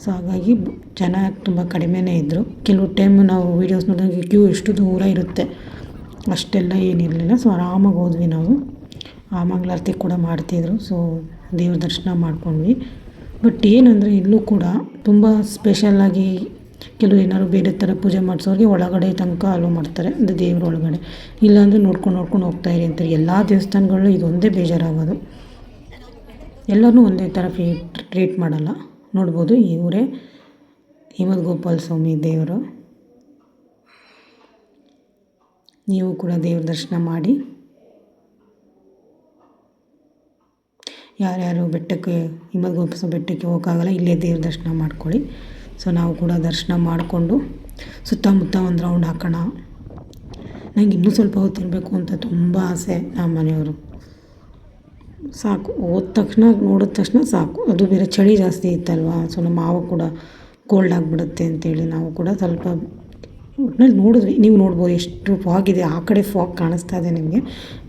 ಸೊ ಹಾಗಾಗಿ ಜನ ತುಂಬ ಕಡಿಮೆನೇ ಇದ್ದರು. ಕೆಲವು ಟೈಮ್ ನಾವು ವೀಡಿಯೋಸ್ ನೋಡಿದಾಗ ಕ್ಯೂ ಎಷ್ಟು ದೂರ ಇರುತ್ತೆ, ಅಷ್ಟೆಲ್ಲ ಏನಿರಲಿಲ್ಲ. ಸೊ ಆರಾಮಾಗಿ ಹೋದ್ವಿ ನಾವು. ಆ ಮಂಗಳಾರತಿ ಕೂಡ ಮಾಡ್ತಿದ್ರು. ಸೊ ದೇವ್ರ ದರ್ಶನ ಮಾಡ್ಕೊಂಡ್ವಿ. ಬಟ್ ಏನಂದರೆ ಇಲ್ಲೂ ಕೂಡ ತುಂಬ ಸ್ಪೆಷಲ್ಲಾಗಿ ಕೆಲವು ಏನಾದ್ರು ಬೇರೆ ಥರ ಪೂಜೆ ಮಾಡಿಸೋರಿಗೆ ಒಳಗಡೆ ತನಕ ಅಲೋ ಮಾಡ್ತಾರೆ, ಅಂದರೆ ದೇವ್ರ ಒಳಗಡೆ. ಇಲ್ಲಾಂದರೆ ನೋಡ್ಕೊಂಡು ಹೋಗ್ತಾಯಿರಿ ಅಂತಾರೆ. ಎಲ್ಲ ದೇವಸ್ಥಾನಗಳಲ್ಲೂ ಇದೊಂದೇ ಬೇಜಾರಾಗೋದು, ಎಲ್ಲರೂ ಒಂದೇ ಥರ ಟ್ರೀಟ್ ಮಾಡಲ್ಲ. ನೋಡ್ಬೋದು, ಇವರೇ ಹಿಮದ ಗೋಪಾಲ ಸ್ವಾಮಿ ದೇವರು. ನೀವು ಕೂಡ ದೇವ್ರ ದರ್ಶನ ಮಾಡಿ. ಯಾರ್ಯಾರು ಬೆಟ್ಟಕ್ಕೆ, ಹಿಮದ ಗೋಪಾಲ ಸ್ವಾಮಿ ಬೆಟ್ಟಕ್ಕೆ ಹೋಗೋಕ್ಕಾಗಲ್ಲ, ಇಲ್ಲೇ ದೇವ್ರ ದರ್ಶನ ಮಾಡ್ಕೊಳ್ಳಿ. ಸೊ ನಾವು ಕೂಡ ದರ್ಶನ ಮಾಡಿಕೊಂಡು ಸುತ್ತಮುತ್ತ ಒಂದು ರೌಂಡ್ ಹಾಕೋಣ. ನನಗೆ ಇನ್ನೂ ಸ್ವಲ್ಪ ಹೊತ್ತಿರಬೇಕು ಅಂತ ತುಂಬ ಆಸೆ. ನಮ್ಮ ಮನೆಯವರು ಸಾಕು, ನೋಡಿದ ತಕ್ಷಣ ಸಾಕು. ಅದು ಬೇರೆ ಚಳಿ ಜಾಸ್ತಿ ಇತ್ತಲ್ವ. ಸೊ ನಮ್ಮ ಮಾವ ಕೂಡ ಕೋಲ್ಡ್ ಆಗಿಬಿಡುತ್ತೆ ಅಂತೇಳಿ ನಾವು ಕೂಡ ಸ್ವಲ್ಪ ಒಟ್ಟಿನಲ್ಲಿ ನೋಡಿದ್ವಿ. ನೀವು ನೋಡ್ಬೋದು ಎಷ್ಟು ಫಾಗ್ ಇದೆ. ಆ ಕಡೆ ಫಾಗ್ ಕಾಣಿಸ್ತಾ ಇದೆ ನಿಮಗೆ.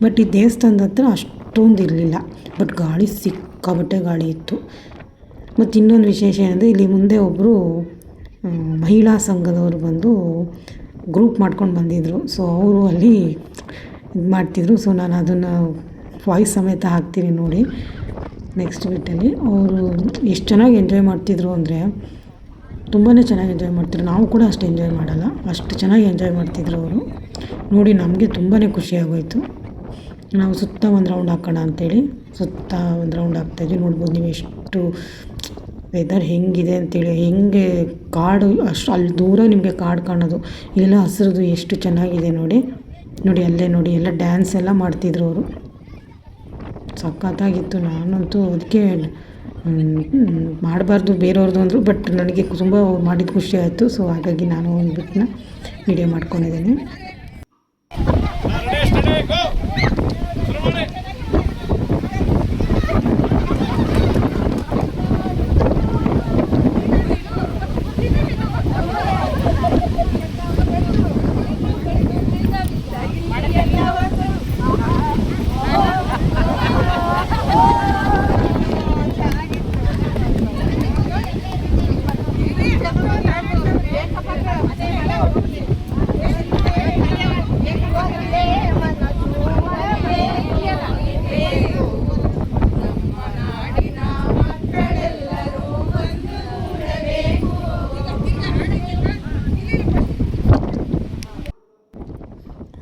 ಬಟ್ ಈ ದೇವಸ್ಥಾನದ ಹತ್ರ ಅಷ್ಟೊಂದು ಇರಲಿಲ್ಲ. ಬಟ್ ಗಾಳಿ ಸಿಕ್ಕಾಬಟ್ಟೆ ಗಾಳಿ ಇತ್ತು. ಮತ್ತು ಇನ್ನೊಂದು ವಿಶೇಷ ಏನಂದರೆ, ಇಲ್ಲಿ ಮುಂದೆ ಒಬ್ಬರು ಮಹಿಳಾ ಸಂಘದವರು ಬಂದು ಗ್ರೂಪ್ ಮಾಡ್ಕೊಂಡು ಬಂದಿದ್ದರು. ಸೊ ಅವರು ಅಲ್ಲಿ ಇದು ಮಾಡ್ತಿದ್ರು. ಸೊ ನಾನು ಅದನ್ನು ವಾಯ್ಸ್ ಸಮೇತ ಹಾಕ್ತೀನಿ ನೋಡಿ ನೆಕ್ಸ್ಟ್ ಬಿಟ್ಟಲ್ಲಿ. ಅವರು ಎಷ್ಟು ಚೆನ್ನಾಗಿ ಎಂಜಾಯ್ ಮಾಡ್ತಿದ್ರು ಅಂದರೆ ತುಂಬಾ ಚೆನ್ನಾಗಿ ಎಂಜಾಯ್ ಮಾಡ್ತಿದ್ರು. ನಾವು ಕೂಡ ಅಷ್ಟು ಎಂಜಾಯ್ ಮಾಡಲ್ಲ, ಅಷ್ಟು ಚೆನ್ನಾಗಿ ಎಂಜಾಯ್ ಮಾಡ್ತಿದ್ರು ಅವರು. ನೋಡಿ ನಮಗೆ ತುಂಬಾ ಖುಷಿಯಾಗೋಯಿತು. ನಾವು ಸುತ್ತ ಒಂದು ರೌಂಡ್ ಹಾಕೋಣ ಅಂಥೇಳಿ ಸುತ್ತ ಒಂದು ರೌಂಡ್ ಹಾಕ್ತಾಯಿದ್ವಿ. ನೋಡ್ಬೋದು ನೀವು ಎಷ್ಟು ವೆದರ್ ಹೆಂಗಿದೆ ಅಂತೇಳಿ. ಹೆಂಗೆ ಕಾಡು ಅಷ್ಟು ಅಲ್ಲಿ ದೂರ ನಿಮಗೆ ಕಾಡು ಕಾಣೋದು, ಇಲ್ಲೆಲ್ಲ ಹಸಿರುದು ಎಷ್ಟು ಚೆನ್ನಾಗಿದೆ ನೋಡಿ. ಅಲ್ಲೇ ನೋಡಿ ಎಲ್ಲ ಡ್ಯಾನ್ಸ್ ಎಲ್ಲ ಮಾಡ್ತಿದ್ರು ಅವರು. ಸಖತ್ತಾಗಿತ್ತು. ನಾನಂತೂ ಅದಕ್ಕೆ ಮಾಡಬಾರ್ದು ಬೇರೆಯವ್ರದ್ದು ಅಂದರು, ಬಟ್ ನನಗೆ ತುಂಬ ಮಾಡಿದ ಖುಷಿ ಆಯಿತು. ಸೊ ಹಾಗಾಗಿ ನಾನು ಒಂದು ಬಿಟ್ಟನ್ನ ವೀಡಿಯೋ ಮಾಡ್ಕೊಂಡಿದ್ದೀನಿ.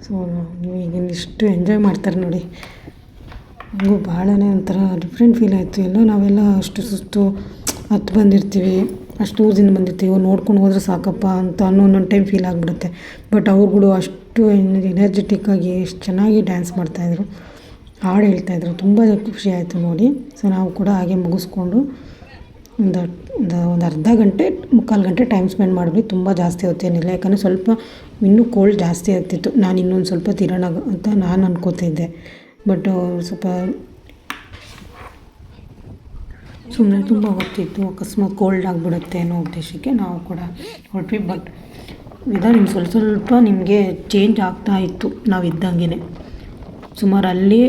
ಸೊ ನೀವು ಈಗಿನ ಇಷ್ಟು ಎಂಜಾಯ್ ಮಾಡ್ತಾರೆ ನೋಡಿ. ನನಗೂ ಭಾಳನೇ ಒಂಥರ ಡಿಫ್ರೆಂಟ್ ಫೀಲ್ ಆಯಿತು. ನಾವೆಲ್ಲ ಅಷ್ಟು ಸುಸ್ತು ಹತ್ತು ಬಂದಿರ್ತೀವಿ, ಅಷ್ಟು ದೂರದಿಂದ ಬಂದಿರ್ತೀವಿ, ನೋಡ್ಕೊಂಡು ಹೋದ್ರೆ ಸಾಕಪ್ಪ ಅಂತ ಒಂದೊಂದು ಟೈಮ್ ಫೀಲ್ ಆಗಿಬಿಡುತ್ತೆ. ಬಟ್ ಅವ್ರುಗಳು ಅಷ್ಟು ಎನರ್ಜೆಟಿಕ್ಕಾಗಿ ಎಷ್ಟು ಚೆನ್ನಾಗಿ ಡ್ಯಾನ್ಸ್ ಮಾಡ್ತಾಯಿದ್ರು. ಹಾಡು ಹೇಳ್ತಾಯಿದ್ರು, ತುಂಬ ಖುಷಿ ಆಯಿತು ನೋಡಿ. ಸೊ ನಾವು ಕೂಡ ಹಾಗೆ ಮುಗಿಸ್ಕೊಂಡು ಒಂದು ಅರ್ಧ ಗಂಟೆ ಮುಕ್ಕಾಲು ಗಂಟೆ ಟೈಮ್ ಸ್ಪೆಂಡ್ ಮಾಡಿದ್ವಿ. ತುಂಬ ಜಾಸ್ತಿ ಹೊತ್ತೇನಿಲ್ಲ, ಯಾಕಂದರೆ ಸ್ವಲ್ಪ ಇನ್ನೂ ಕೋಲ್ಡ್ ಜಾಸ್ತಿ ಆಗ್ತಿತ್ತು. ನಾನು ಇನ್ನೊಂದು ಸ್ವಲ್ಪ ತಿರೋಣ ಅಂತ ನಾನು ಅನ್ಕೋತಿದ್ದೆ, ಬಟ್ ಸ್ವಲ್ಪ ಸುಮ್ಮನೆ ತುಂಬ ಹೊತ್ತಿತ್ತು, ಅಕಸ್ಮಾತ್ ಕೋಲ್ಡ್ ಆಗಿಬಿಡುತ್ತೆ ಅನ್ನೋ ಉದ್ದೇಶಕ್ಕೆ ನಾವು ಕೂಡ ಹೊರಟ್ವಿ. ಬಟ್ ವೆದರ್ ಇನ್ನು ಸ್ವಲ್ಪ ನಿಮಗೆ ಚೇಂಜ್ ಆಗ್ತಾ ಇತ್ತು ನಾವು ಇದ್ದಂಗೆ. ಸುಮಾರು ಅಲ್ಲಿ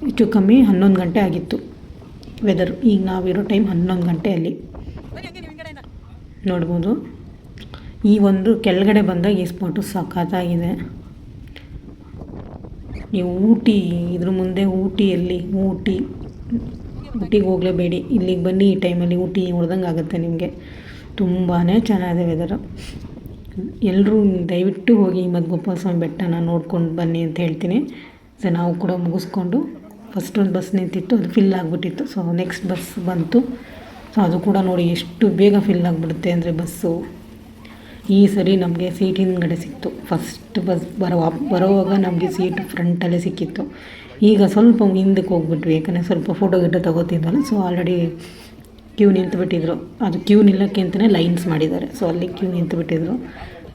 ಹೆಚ್ಚು ಕಮ್ಮಿ 11 ಗಂಟೆ ಆಗಿತ್ತು ವೆದರ್. ಈಗ ನಾವಿರೋ ಟೈಮ್ 11 ಗಂಟೆ ಅಲ್ಲಿ ನೋಡ್ಬೋದು. ಈ ಒಂದು ಕೆಳಗಡೆ ಬಂದಾಗ ಈ ಸ್ಪಾಟು ಸಖತ್ತಾಗಿದೆ. ನೀವು ಇದ್ರ ಮುಂದೆ ಊಟಿಗೆ ಹೋಗಲೇಬೇಡಿ, ಇಲ್ಲಿಗೆ ಬನ್ನಿ. ಈ ಟೈಮಲ್ಲಿ ಊಟಿ ಹೊಡೆದಂಗೆ ಆಗುತ್ತೆ ನಿಮಗೆ. ತುಂಬಾ ಚೆನ್ನಾಗಿದೆ ವೆದರು. ಎಲ್ಲರೂ ದಯವಿಟ್ಟು ಹೋಗಿ ಮದಗೋಪಾಲ ಸ್ವಾಮಿ ಬೆಟ್ಟನ ನೋಡ್ಕೊಂಡು ಬನ್ನಿ ಅಂತ ಹೇಳ್ತೀನಿ. ಸೊ ನಾವು ಕೂಡ ಮುಗಿಸ್ಕೊಂಡು ಫಸ್ಟ್ ಒಂದು ಬಸ್ ನಿಂತಿತ್ತು, ಅದು ಫಿಲ್ ಆಗಿಬಿಟ್ಟಿತ್ತು. ಸೊ ನೆಕ್ಸ್ಟ್ ಬಸ್ ಬಂತು. ಸೊ ಅದು ಕೂಡ ನೋಡಿ ಎಷ್ಟು ಬೇಗ ಫಿಲ್ ಆಗಿಬಿಡುತ್ತೆ ಅಂದರೆ ಬಸ್ಸು. ಈ ಸರಿ ನಮಗೆ ಸೀಟ್ ಹಿಂದ್ಗಡೆ ಸಿಕ್ತು. ಫಸ್ಟ್ ಬಸ್ ಬರೋವಾಗ ನಮಗೆ ಸೀಟ್ ಫ್ರಂಟಲ್ಲೇ ಸಿಕ್ಕಿತ್ತು. ಈಗ ಸ್ವಲ್ಪ ಹಿಂದಕ್ಕೆ ಹೋಗ್ಬಿಟ್ವಿ, ಯಾಕಂದರೆ ಸ್ವಲ್ಪ ಫೋಟೋ ಗಿಟೋ ತಗೋತಿದ್ವಲ್ಲ. ಸೊ ಆಲ್ರೆಡಿ ಕ್ಯೂ ನಿಂತುಬಿಟ್ಟಿದ್ರು. ಅದು ಕ್ಯೂ ನಿಲ್ಲಕ್ಕೆ ಅಂತಲೇ ಲೈನ್ಸ್ ಮಾಡಿದ್ದಾರೆ. ಸೊ ಅಲ್ಲಿ ಕ್ಯೂ ನಿಂತುಬಿಟ್ಟಿದ್ರು.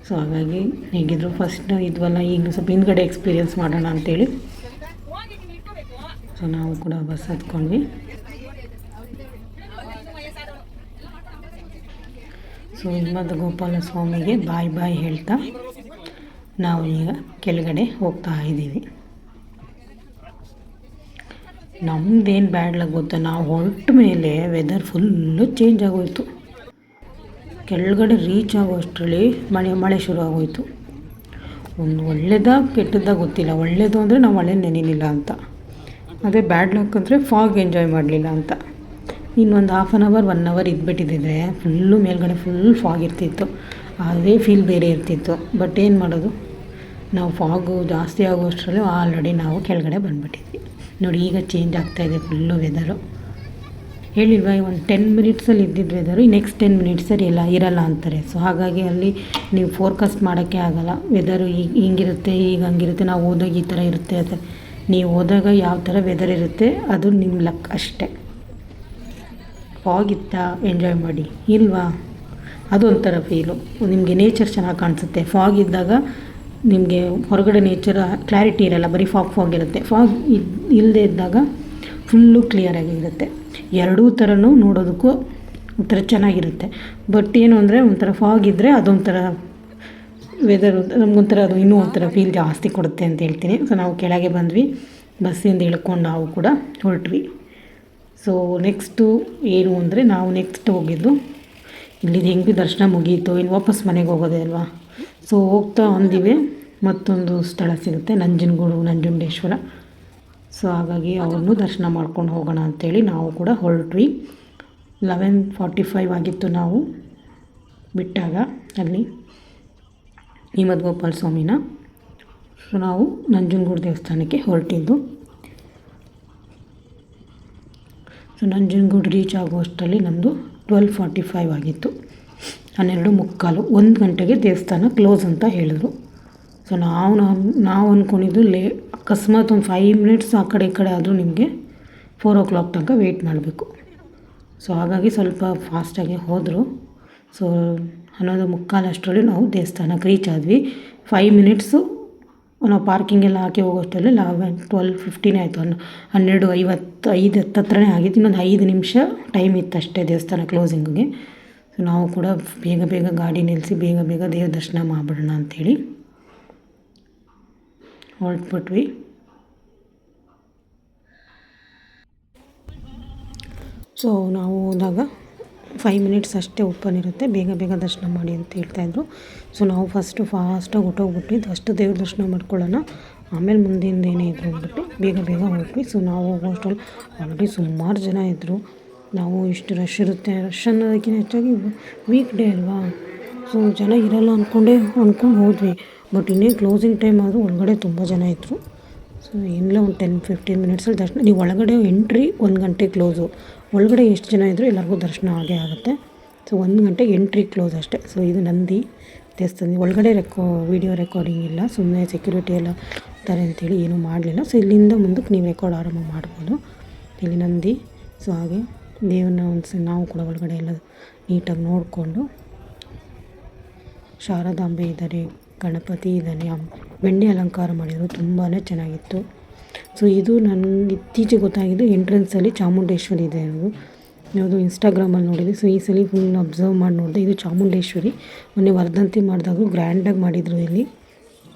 ಸೊ ಹಾಗಾಗಿ ಹೇಗಿದ್ರು ಫಸ್ಟ್ ಇದ್ವಲ್ಲ, ಈಗ ಸ್ವಲ್ಪ ಹಿಂದ್ಗಡೆ ಎಕ್ಸ್ಪೀರಿಯೆನ್ಸ್ ಮಾಡೋಣ ಅಂಥೇಳಿ ಸೊ ನಾವು ಕೂಡ ಬಸ್ ಹತ್ಕೊಂಡ್ವಿ. ಸೊ ಮದಗೋಪಾಲ ಸ್ವಾಮಿಗೆ ಬಾಯ್ ಹೇಳ್ತಾ ನಾವು ಈಗ ಕೆಳಗಡೆ ಹೋಗ್ತಾ ಇದ್ದೀವಿ. ನಮ್ಮದೇನು ಬ್ಯಾಡ್ ಲಕ್ ಗೊತ್ತಾ, ನಾವು ಹೊರಟ ಮೇಲೆ ವೆದರ್ ಫುಲ್ಲು ಚೇಂಜ್ ಆಗೋಯಿತು. ಕೆಳಗಡೆ ರೀಚ್ ಆಗೋ ಅಷ್ಟರಲ್ಲಿ ಮಳೆ ಶುರು ಆಗೋಯಿತು. ಒಂದು ಒಳ್ಳೇದಾ ಕೆಟ್ಟದ್ದ ಗೊತ್ತಿಲ್ಲ. ಒಳ್ಳೆಯದು ಅಂದರೆ ನಾವು ಮಳೆ ನೆನೆಲಿಲ್ಲ ಅಂತ, ಅದೇ ಬ್ಯಾಡ್ ಲಕ್ ಅಂದರೆ ಫಾಗ್ ಎಂಜಾಯ್ ಮಾಡಲಿಲ್ಲ ಅಂತ. ಇನ್ನೊಂದು 1/2 1 ಅವರ್ ಇದ್ಬಿಟ್ಟಿದ್ದರೆ ಫುಲ್ಲು ಮೇಲ್ಗಡೆ ಫುಲ್ ಫಾಗ್ ಇರ್ತಿತ್ತು, ಅದೇ ಫೀಲ್ ಬೇರೆ ಇರ್ತಿತ್ತು. ಬಟ್ ಏನು ಮಾಡೋದು, ನಾವು ಫಾಗು ಜಾಸ್ತಿ ಆಗೋ ಅಷ್ಟರಲ್ಲಿ ಆಲ್ರೆಡಿ ನಾವು ಕೆಳಗಡೆ ಬಂದುಬಿಟ್ಟಿದ್ವಿ. ನೋಡಿ ಈಗ ಚೇಂಜ್ ಆಗ್ತಾಯಿದೆ ಫುಲ್ಲು ವೆದರು. ಹೇಳಿಲ್ವಾ ಒಂದು 10 ಮಿನಿಟ್ಸಲ್ಲಿ ಇದ್ದಿದ್ದು ವೆದರು, ಈ ನೆಕ್ಸ್ಟ್ 10 ಮಿನಿಟ್ಸಲ್ಲಿ ಇರಲ್ಲ ಅಂತಾರೆ. ಸೊ ಹಾಗಾಗಿ ಅಲ್ಲಿ ನೀವು ಫೋರ್ಕಾಸ್ಟ್ ಮಾಡೋಕ್ಕೆ ಆಗೋಲ್ಲ. ವೆದರು ಈಗ ಹಿಂಗಿರುತ್ತೆ, ಈಗ ಹಂಗಿರುತ್ತೆ, ನಾವು ಹೋದಾಗ ಈ ಥರ ಇರುತ್ತೆ ಅಂತ. ನೀವು ಹೋದಾಗ ಯಾವ ಥರ ವೆದರ್ ಇರುತ್ತೆ ಅದು ನಿಮ್ಮ ಲಕ್ ಅಷ್ಟೇ. ಫಾಗ್ ಇತ್ತಾ ಎಂಜಾಯ್ ಮಾಡಿ, ಇಲ್ವಾ ಅದೊಂಥರ ಫೀಲು. ನಿಮಗೆ ನೇಚರ್ ಚೆನ್ನಾಗಿ ಕಾಣಿಸುತ್ತೆ. ಫಾಗ್ ಇದ್ದಾಗ ನಿಮಗೆ ಹೊರಗಡೆ ನೇಚರ್ ಕ್ಲಾರಿಟಿ ಇರಲ್ಲ, ಬರೀ ಫಾಗ್ ಇರುತ್ತೆ. ಫಾಗ್ ಇಲ್ಲದೆ ಇದ್ದಾಗ ಫುಲ್ಲು ಕ್ಲಿಯರಾಗಿರುತ್ತೆ. ಎರಡೂ ಥರನೂ ನೋಡೋದಕ್ಕೂ ಒಂಥರ ಚೆನ್ನಾಗಿರುತ್ತೆ. ಬಟ್ ಏನು ಅಂದರೆ ಒಂಥರ ಫಾಗ್ ಇದ್ದರೆ ಅದೊಂಥರ ವೆದರು ನಮಗೊಂಥರ ಅದು ಇನ್ನೂ ಒಂಥರ ಫೀಲ್ ಜಾಸ್ತಿ ಕೊಡುತ್ತೆ ಅಂತ ಹೇಳ್ತೀನಿ. ಸೊ ನಾವು ಕೆಳಗೆ ಬಂದ್ವಿ, ಬಸ್ಸಿಂದ ಇಳ್ಕೊಂಡು ನಾವು ಕೂಡ ಹೊರಟ್ವಿ. ಸೊ ನೆಕ್ಸ್ಟು ಏನು ಅಂದರೆ ನಾವು ನೆಕ್ಸ್ಟ್ ಹೋಗಿದ್ದು ಇಲ್ಲಿ ಹೆಂಗೆ ದರ್ಶನ ಮುಗೀತು, ಇನ್ನು ವಾಪಸ್ ಮನೆಗೆ ಹೋಗೋದೇ ಅಲ್ವಾ. ಸೊ ಹೋಗ್ತಾ ಅಂದಿವೆ ಮತ್ತೊಂದು ಸ್ಥಳ ಸಿಗುತ್ತೆ, ನಂಜುಂಡೇಶ್ವರ. ಸೊ ಹಾಗಾಗಿ ಅವ್ರನ್ನೂ ದರ್ಶನ ಮಾಡ್ಕೊಂಡು ಹೋಗೋಣ ಅಂಥೇಳಿ ನಾವು ಕೂಡ ಹೊರಟ್ವಿ. 11:45 ಆಗಿತ್ತು ನಾವು ಬಿಟ್ಟಾಗ ಅಲ್ಲಿ ಈ ಮದಗೋಪಾಲ ಸ್ವಾಮಿನ. ಸೊ ನಾವು ನಂಜನಗೂಡು ದೇವಸ್ಥಾನಕ್ಕೆ ಹೊರಟಿದ್ದು. ಸೊ ನಂಜನಗೂಡು ರೀಚ್ ಆಗುವಷ್ಟರಲ್ಲಿ ನಮ್ಮದು 12:45 ಆಗಿತ್ತು. 12:45 1 ಗಂಟೆಗೆ ದೇವಸ್ಥಾನ ಕ್ಲೋಸ್ ಅಂತ ಹೇಳಿದ್ರು. ಸೊ ನಾವು ಅಂದ್ಕೊಂಡಿದ್ದು ಅಕಸ್ಮಾತ್ ಒಂದು 5 ಮಿನಿಟ್ಸ್ ಆ ಕಡೆ ಈ ಕಡೆ ಆದರೂ ನಿಮಗೆ 4 o'clock ತನಕ ವೆಯ್ಟ್ ಮಾಡಬೇಕು. ಸೊ ಹಾಗಾಗಿ ಸ್ವಲ್ಪ ಫಾಸ್ಟಾಗಿ ಹೋದರು. ಸೊ 11:45 ಅಷ್ಟರಲ್ಲಿ ನಾವು ದೇವಸ್ಥಾನಕ್ಕೆ ರೀಚ್ ಆದ್ವಿ. 5 ಮಿನಿಟ್ಸು ನಾವು ಪಾರ್ಕಿಂಗ್ ಎಲ್ಲ ಹಾಕಿ ಹೋಗೋಷ್ಟರಲ್ಲಿ 12:15 ಆಯಿತು. 12:55 ಹತ್ರನೇ ಆಗಿತ್ತು. ಇನ್ನೊಂದು 5 ನಿಮಿಷ ಟೈಮ್ ಇತ್ತು ಅಷ್ಟೇ ದೇವಸ್ಥಾನ ಕ್ಲೋಸಿಂಗಿಗೆ. ಸೊ ನಾವು ಕೂಡ ಬೇಗ ಗಾಡಿ ನಿಲ್ಲಿಸಿ ಬೇಗ ದೇವ್ರ ದರ್ಶನ ಮಾಡಿಬಿಡೋಣ ಅಂಥೇಳಿ ಹೊರಟ್ಬಿಟ್ವಿ. ಸೊ ನಾವು ಹೋದಾಗ 5 ಮಿನಿಟ್ಸ್ ಅಷ್ಟೇ ಓಪನ್ ಇರುತ್ತೆ, ಬೇಗ ದರ್ಶನ ಮಾಡಿ ಅಂತ ಹೇಳ್ತಾಯಿದ್ರು. ಸೊ ನಾವು ಫಾಸ್ಟಾಗಿ ಹೊಟ್ಟೋಗ್ಬಿಟ್ವಿ. ಫಸ್ಟ್ ದೇವ್ರ ದರ್ಶನ ಮಾಡ್ಕೊಳ್ಳೋಣ, ಆಮೇಲೆ ಮುಂದಿಂದ ಏನೇ ಇದ್ರು ಅಂದ್ಬಿಟ್ಟು ಬೇಗ ಹೊರಟ್ವಿ. ಸೊ ನಾವು ಹೋಗೋಷ್ಟರಲ್ಲಿ ಆಲ್ರೆಡಿ ಸುಮಾರು ಜನ ಇದ್ದರು. ನಾವು ಇಷ್ಟು ರಶ್ ಇರುತ್ತೆ, ರಶ್ ಅನ್ನೋದಕ್ಕಿಂತ ಹೆಚ್ಚಾಗಿ ವೀಕ್ ಡೇ ಅಲ್ವಾ. ಸೊ ಜನ ಇರಲ್ಲ ಅಂದ್ಕೊಂಡು ಹೋದ್ವಿ. ಬಟ್ ಇನ್ನೇ ಕ್ಲೋಸಿಂಗ್ ಟೈಮ್ ಆದರೂ ಒಳಗಡೆ ತುಂಬ ಜನ ಇದ್ದರು. ಸೊ ಎಲ್ಲ ಒಂದು 10-15 ಮಿನಿಟ್ಸಲ್ಲಿ ದರ್ಶನ. ನೀವು ಒಳಗಡೆ ಎಂಟ್ರಿ 1 ಗಂಟೆ ಕ್ಲೋಸು, ಒಳಗಡೆ ಎಷ್ಟು ಜನ ಇದ್ದರೂ ಎಲ್ಲರಿಗೂ ದರ್ಶನ ಆಗೇ ಆಗುತ್ತೆ. ಸೊ 1 ಗಂಟೆಗೆ ಎಂಟ್ರಿ ಕ್ಲೋಸ್ ಅಷ್ಟೇ. ಸೊ ಇದು ನಂದಿ ದೇವಸ್ಥಾನ ಒಳಗಡೆ ವೀಡಿಯೋ ರೆಕಾರ್ಡಿಂಗ್ ಇಲ್ಲ, ಸುಮ್ಮನೆ ಸೆಕ್ಯೂರಿಟಿ ಎಲ್ಲ ಇರ್ತಾರೆ ಅಂತೇಳಿ ಏನೂ ಮಾಡಲಿಲ್ಲ. ಸೊ ಇಲ್ಲಿಂದ ಮುಂದಕ್ಕೆ ನೀವು ರೆಕಾರ್ಡ್ ಆರಾಮ ಮಾಡ್ಬೋದು. ಇಲ್ಲಿ ನಂದಿ, ಸೊ ಹಾಗೆ ದೇವ್ರನ್ನ ನಾವು ಕೂಡ ಒಳಗಡೆ ಎಲ್ಲ ನೀಟಾಗಿ ನೋಡಿಕೊಂಡು, ಶಾರದಾಂಬೆ ಇದ್ದಾರೆ, ಗಣಪತಿ ಇದ್ದಾನೆ, ಬೆಣ್ಣೆ ಅಲಂಕಾರ ಮಾಡಿದರು, ತುಂಬಾ ಚೆನ್ನಾಗಿತ್ತು. ಸೊ ಇದು ನನಗೆ ಇತ್ತೀಚೆಗೆ ಗೊತ್ತಾಗಿದ್ದು ಎಂಟ್ರೆನ್ಸಲ್ಲಿ ಚಾಮುಂಡೇಶ್ವರಿ ಇದೆ ಅನ್ನೋದು. ಯಾವುದು ಇನ್ಸ್ಟಾಗ್ರಾಮಲ್ಲಿ ನೋಡಿದೆ. ಸೊ ಈ ಸಲ ಫುಲ್ ಅಬ್ಸರ್ವ್ ಮಾಡಿ ನೋಡಿದೆ. ಇದು ಚಾಮುಂಡೇಶ್ವರಿ ಮೊನ್ನೆ ವರ್ಧಂತಿ ಮಾಡಿದಾಗ ಗ್ರ್ಯಾಂಡಾಗಿ ಮಾಡಿದರು ಇಲ್ಲಿ.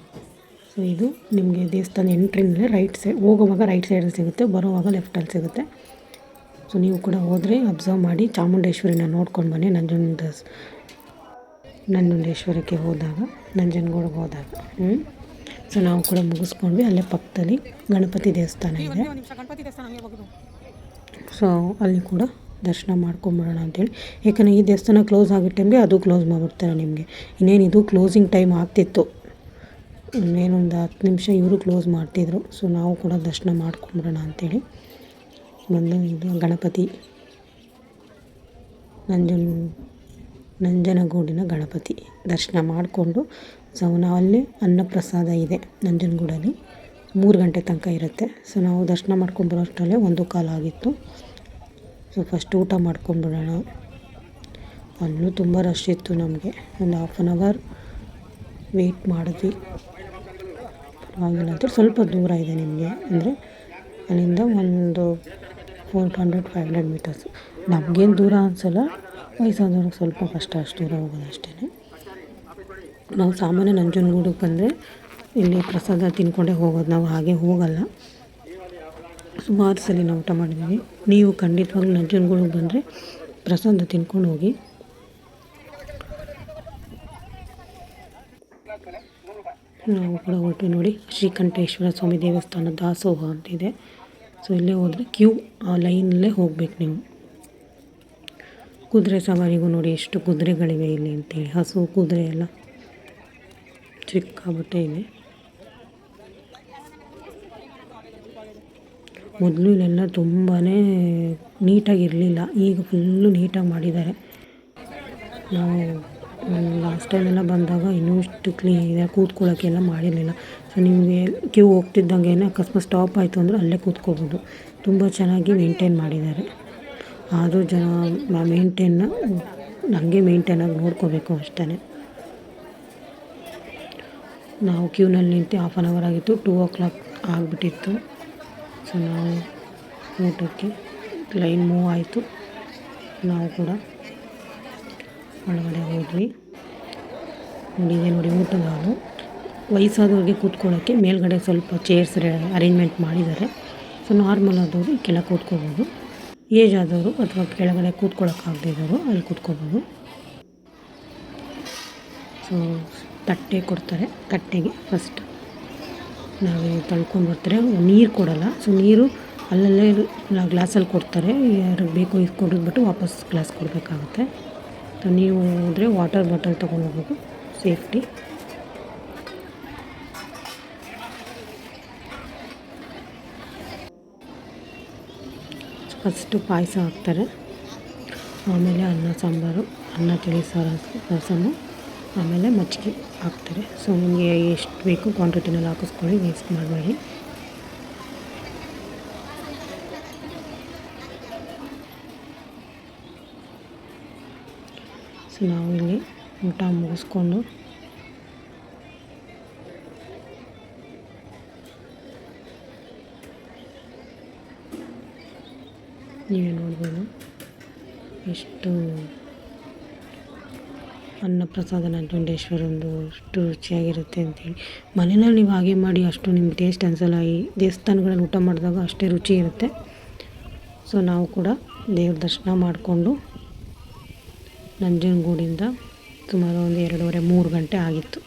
ಸೊ ಇದು ನಿಮಗೆ ದೇವಸ್ಥಾನ ಎಂಟ್ರಿನಲ್ಲೇ ರೈಟ್ ಸೈಡ್, ಹೋಗುವಾಗ ರೈಟ್ ಸೈಡಲ್ಲಿ ಸಿಗುತ್ತೆ, ಬರೋವಾಗ ಲೆಫ್ಟಲ್ಲಿ ಸಿಗುತ್ತೆ. ಸೊ ನೀವು ಕೂಡ ಹೋದರೆ ಅಬ್ಸರ್ವ್ ಮಾಡಿ ಚಾಮುಂಡೇಶ್ವರಿನ ನೋಡ್ಕೊಂಡು ಬನ್ನಿ. ನಂಜುಂಡೇಶ್ವರಕ್ಕೆ ಹೋದಾಗ, ನಂಜನಗೂಡಿಗೆ ಹೋದಾಗ. ಸೊ ನಾವು ಕೂಡ ಮುಗಿಸ್ಕೊಂಡ್ವಿ. ಅಲ್ಲೇ ಪಕ್ಕದಲ್ಲಿ ಗಣಪತಿ ದೇವಸ್ಥಾನ ಇದೆ. ಸೊ ಅಲ್ಲಿ ಕೂಡ ದರ್ಶನ ಮಾಡ್ಕೊಂಬಿಡೋಣ ಅಂತೇಳಿ. ಯಾಕಂದರೆ ಈ ದೇವಸ್ಥಾನ ಕ್ಲೋಸ್ ಆಗೋ ಟೈಮ್ಗೆ ಅದು ಕ್ಲೋಸ್ ಮಾಡಿಬಿಡ್ತಾರೆ ನಿಮಗೆ. ಇನ್ನೇನು ಇದು ಕ್ಲೋಸಿಂಗ್ ಟೈಮ್ ಆಗ್ತಿತ್ತು, ಇನ್ನೇನೊಂದು 10 ನಿಮಿಷ ಇವರು ಕ್ಲೋಸ್ ಮಾಡ್ತಿದ್ರು. ಸೊ ನಾವು ಕೂಡ ದರ್ಶನ ಮಾಡ್ಕೊಂಬಿಡೋಣ ಅಂಥೇಳಿ ಬಂದು ಇದು ಗಣಪತಿ, ನಂಜನಗೂಡಿನ ಗಣಪತಿ ದರ್ಶನ ಮಾಡಿಕೊಂಡು, ಸೊ ನಾವು ಅಲ್ಲೇ ಅನ್ನಪ್ರಸಾದ ಇದೆ ನಂಜನಗೂಡಲ್ಲಿ, 3 ಗಂಟೆ ತನಕ ಇರುತ್ತೆ. ಸೊ ನಾವು ದರ್ಶನ ಮಾಡ್ಕೊಂಬರೋಷ್ಟರಲ್ಲೇ 1:15 ಆಗಿತ್ತು. ಸೊ ಫಸ್ಟ್ ಊಟ ಮಾಡ್ಕೊಂಬಿಡೋಣ. ಅಲ್ಲೂ ತುಂಬ ರಶ್ ಇತ್ತು. ನಮಗೆ ಒಂದು 1/2 ಅವರ್ ವೆಯ್ಟ್ ಮಾಡಿದ್ವಿ. ಪರವಾಗಿಲ್ಲ ಅಂತೇಳಿ. ಸ್ವಲ್ಪ ದೂರ ಇದೆ ನಿಮಗೆ, ಅಂದರೆ ಅಲ್ಲಿಂದ ಒಂದು 400-500 ಮೀಟರ್ಸು. ನಮಗೇನು ದೂರ ಅನಿಸಲ್ಲ, ವಯಸ್ಸಾದವ್ರಿಗೆ ಸ್ವಲ್ಪ ಕಷ್ಟ ಅಷ್ಟು ದೂರ ಹೋಗೋದು ಅಷ್ಟೇ. ನಾವು ಸಾಮಾನ್ಯ ನಂಜನಗೂಡಿಗೆ ಬಂದರೆ ಇಲ್ಲಿ ಪ್ರಸಾದ ತಿನ್ಕೊಂಡೇ ಹೋಗೋದು, ನಾವು ಹಾಗೆ ಹೋಗಲ್ಲ. ಸುಮಾರು ಸಲ ನಾವು ಊಟ ಮಾಡಿದ್ದೀವಿ. ನೀವು ಖಂಡಿತವಾಗ್ಲೂ ನಂಜನಗೂಡಿಗೆ ಬಂದರೆ ಪ್ರಸಾದ ತಿನ್ಕೊಂಡು ಹೋಗಿ. ನಾವು ಕೂಡ ಹೊರಟು ನೋಡಿ, ಶ್ರೀಕಂಠೇಶ್ವರ ಸ್ವಾಮಿ ದೇವಸ್ಥಾನ ದಾಸೋಹ ಅಂತಿದೆ. ಸೊ ಇಲ್ಲೇ ಹೋದರೆ ಕ್ಯೂ, ಆ ಲೈನಲ್ಲೇ ಹೋಗ್ಬೇಕು ನೀವು. ಕುದುರೆ ಸವಾರಿಗೂ ನೋಡಿ ಎಷ್ಟು ಕುದುರೆಗಳಿವೆ ಇಲ್ಲಿ ಅಂತೇಳಿ, ಹಸು ಕುದುರೆ ಎಲ್ಲ ಸಿಕ್ಕಾಬಟ್ಟೆ ಇದೆ. ಮೊದಲು ಇಲ್ಲೆಲ್ಲ ತುಂಬಾ ನೀಟಾಗಿರಲಿಲ್ಲ, ಈಗ ಫುಲ್ಲು ನೀಟಾಗಿ ಮಾಡಿದ್ದಾರೆ. ನಾವು ಲಾಸ್ಟ್ ಟೈಮೆಲ್ಲ ಬಂದಾಗ ಇನ್ನೂ ಇಷ್ಟು ಕ್ಲೀನ್ ಇದೆ, ಕೂತ್ಕೊಳ್ಳೋಕ್ಕೆಲ್ಲ ಮಾಡಿರಲಿಲ್ಲ. ಸೊ ನಿಮಗೆ ಕ್ಯೂ ಹೋಗ್ತಿದ್ದಂಗೆ ಅಕಸ್ಮಾತ್ ಸ್ಟಾಪ್ ಆಯಿತು ಅಂದರೆ ಅಲ್ಲೇ ಕೂತ್ಕೋಬೋದು. ತುಂಬ ಚೆನ್ನಾಗಿ ಮೇಂಟೈನ್ ಮಾಡಿದ್ದಾರೆ. ಆದರೂ ಜನ ಹಾಗೆ ಮೇಂಟೈನಾಗಿ ನೋಡ್ಕೋಬೇಕು ಅಷ್ಟೇ. ನಾವು ಕ್ಯೂನಲ್ಲಿ ನಿಂತು 1/2 ಅವರ್ ಆಗಿತ್ತು, 2 o'clock ಆಗಿಬಿಟ್ಟಿತ್ತು. ಸೊ ನಾವು ಊಟಕ್ಕೆ ಲೈನ್ ಮೂವ್ ಆಯಿತು. ನಾವು ಕೂಡ ಒಳಗಡೆ ಹೋದ್ವಿ. ನೋಡಿ ಊಟದ ಹಾಲು. ವಯಸ್ಸಾದವ್ರಿಗೆ ಕೂತ್ಕೊಳ್ಳೋಕ್ಕೆ ಮೇಲ್ಗಡೆ ಸ್ವಲ್ಪ ಚೇರ್ಸ್ ಅರೇಂಜ್ಮೆಂಟ್ ಮಾಡಿದ್ದಾರೆ. ಸೊ ನಾರ್ಮಲ್ ಆದವರು ಕೆಳಗೆ ಕೂತ್ಕೋಬೋದು, ಏಜ್ ಆದವರು ಅಥವಾ ಕೆಳಗಡೆ ಕೂತ್ಕೊಳ್ಳೋಕ್ಕಾಗದಿದ್ದವರು ಅಲ್ಲಿ ಕೂತ್ಕೋಬೋದು. ಸೊ ತಟ್ಟೆ ಕೊಡ್ತಾರೆ, ತಟ್ಟೆಗೆ ಫಸ್ಟ್ ನಾವು ತಳ್ಕೊಂಡು ಬರ್ತಾರೆ. ನೀರು ಕೊಡೋಲ್ಲ. ಸೊ ನೀರು ಅಲ್ಲಲ್ಲೇ ಗ್ಲಾಸಲ್ಲಿ ಕೊಡ್ತಾರೆ. ಯಾರಿಗೆ ಬೇಕು ಇದು ಕೊಡಿದ್ಬಿಟ್ಟು ವಾಪಸ್ ಗ್ಲಾಸ್ ಕೊಡಬೇಕಾಗುತ್ತೆ. ಸೊ ನೀವು ಹೋದರೆ ವಾಟರ್ ಬಾಟಲ್ ತೊಗೊಂಡು ಹೋಗ್ಬೇಕು, ಸೇಫ್ಟಿ. ಫಸ್ಟು ಪಾಯಸ ಹಾಕ್ತಾರೆ, ಆಮೇಲೆ ಅನ್ನ ಸಾಂಬಾರು, ಅನ್ನ ತಿಳಿ ಸಾರು, ರಸಮು, ಆಮೇಲೆ ಮಜ್ಜಿಗೆ ಹಾಕ್ತಾರೆ. ಸೊ ನಿಮಗೆ ಎಷ್ಟು ಬೇಕು ಕ್ವಾಂಟಿಟಿನಲ್ಲಿ ಹಾಕಿಸ್ಕೊಳ್ಳಿ, ವೇಸ್ಟ್ ಮಾಡಬೇಡಿ. ಸೊ ನಾವು ಇಲ್ಲಿ ಊಟ ಮುಗಿಸ್ಕೊಂಡು ನೀವೇ ನೋಡ್ಬೋದು ಎಷ್ಟು ಅನ್ನಪ್ರಸಾದ ನಂಜುಂಡೇಶ್ವರಂದು ಅಷ್ಟು ರುಚಿಯಾಗಿರುತ್ತೆ ಅಂಥೇಳಿ. ಮನೆಯಲ್ಲಿ ನೀವು ಹಾಗೆ ಮಾಡಿ ಅಷ್ಟು ನಿಮ್ಗೆ ಟೇಸ್ಟ್ ಅನಿಸಲ್ಲ. ಈ ದೇವಸ್ಥಾನಗಳಲ್ಲಿ ಊಟ ಮಾಡಿದಾಗ ಅಷ್ಟೇ ರುಚಿ ಇರುತ್ತೆ. ಸೊ ನಾವು ಕೂಡ ದೇವ್ರ ದರ್ಶನ ಮಾಡಿಕೊಂಡು ನಂಜನಗೂಡಿಂದ ಸುಮಾರು ಒಂದು 2:30-3 ಗಂಟೆ ಆಗಿತ್ತು.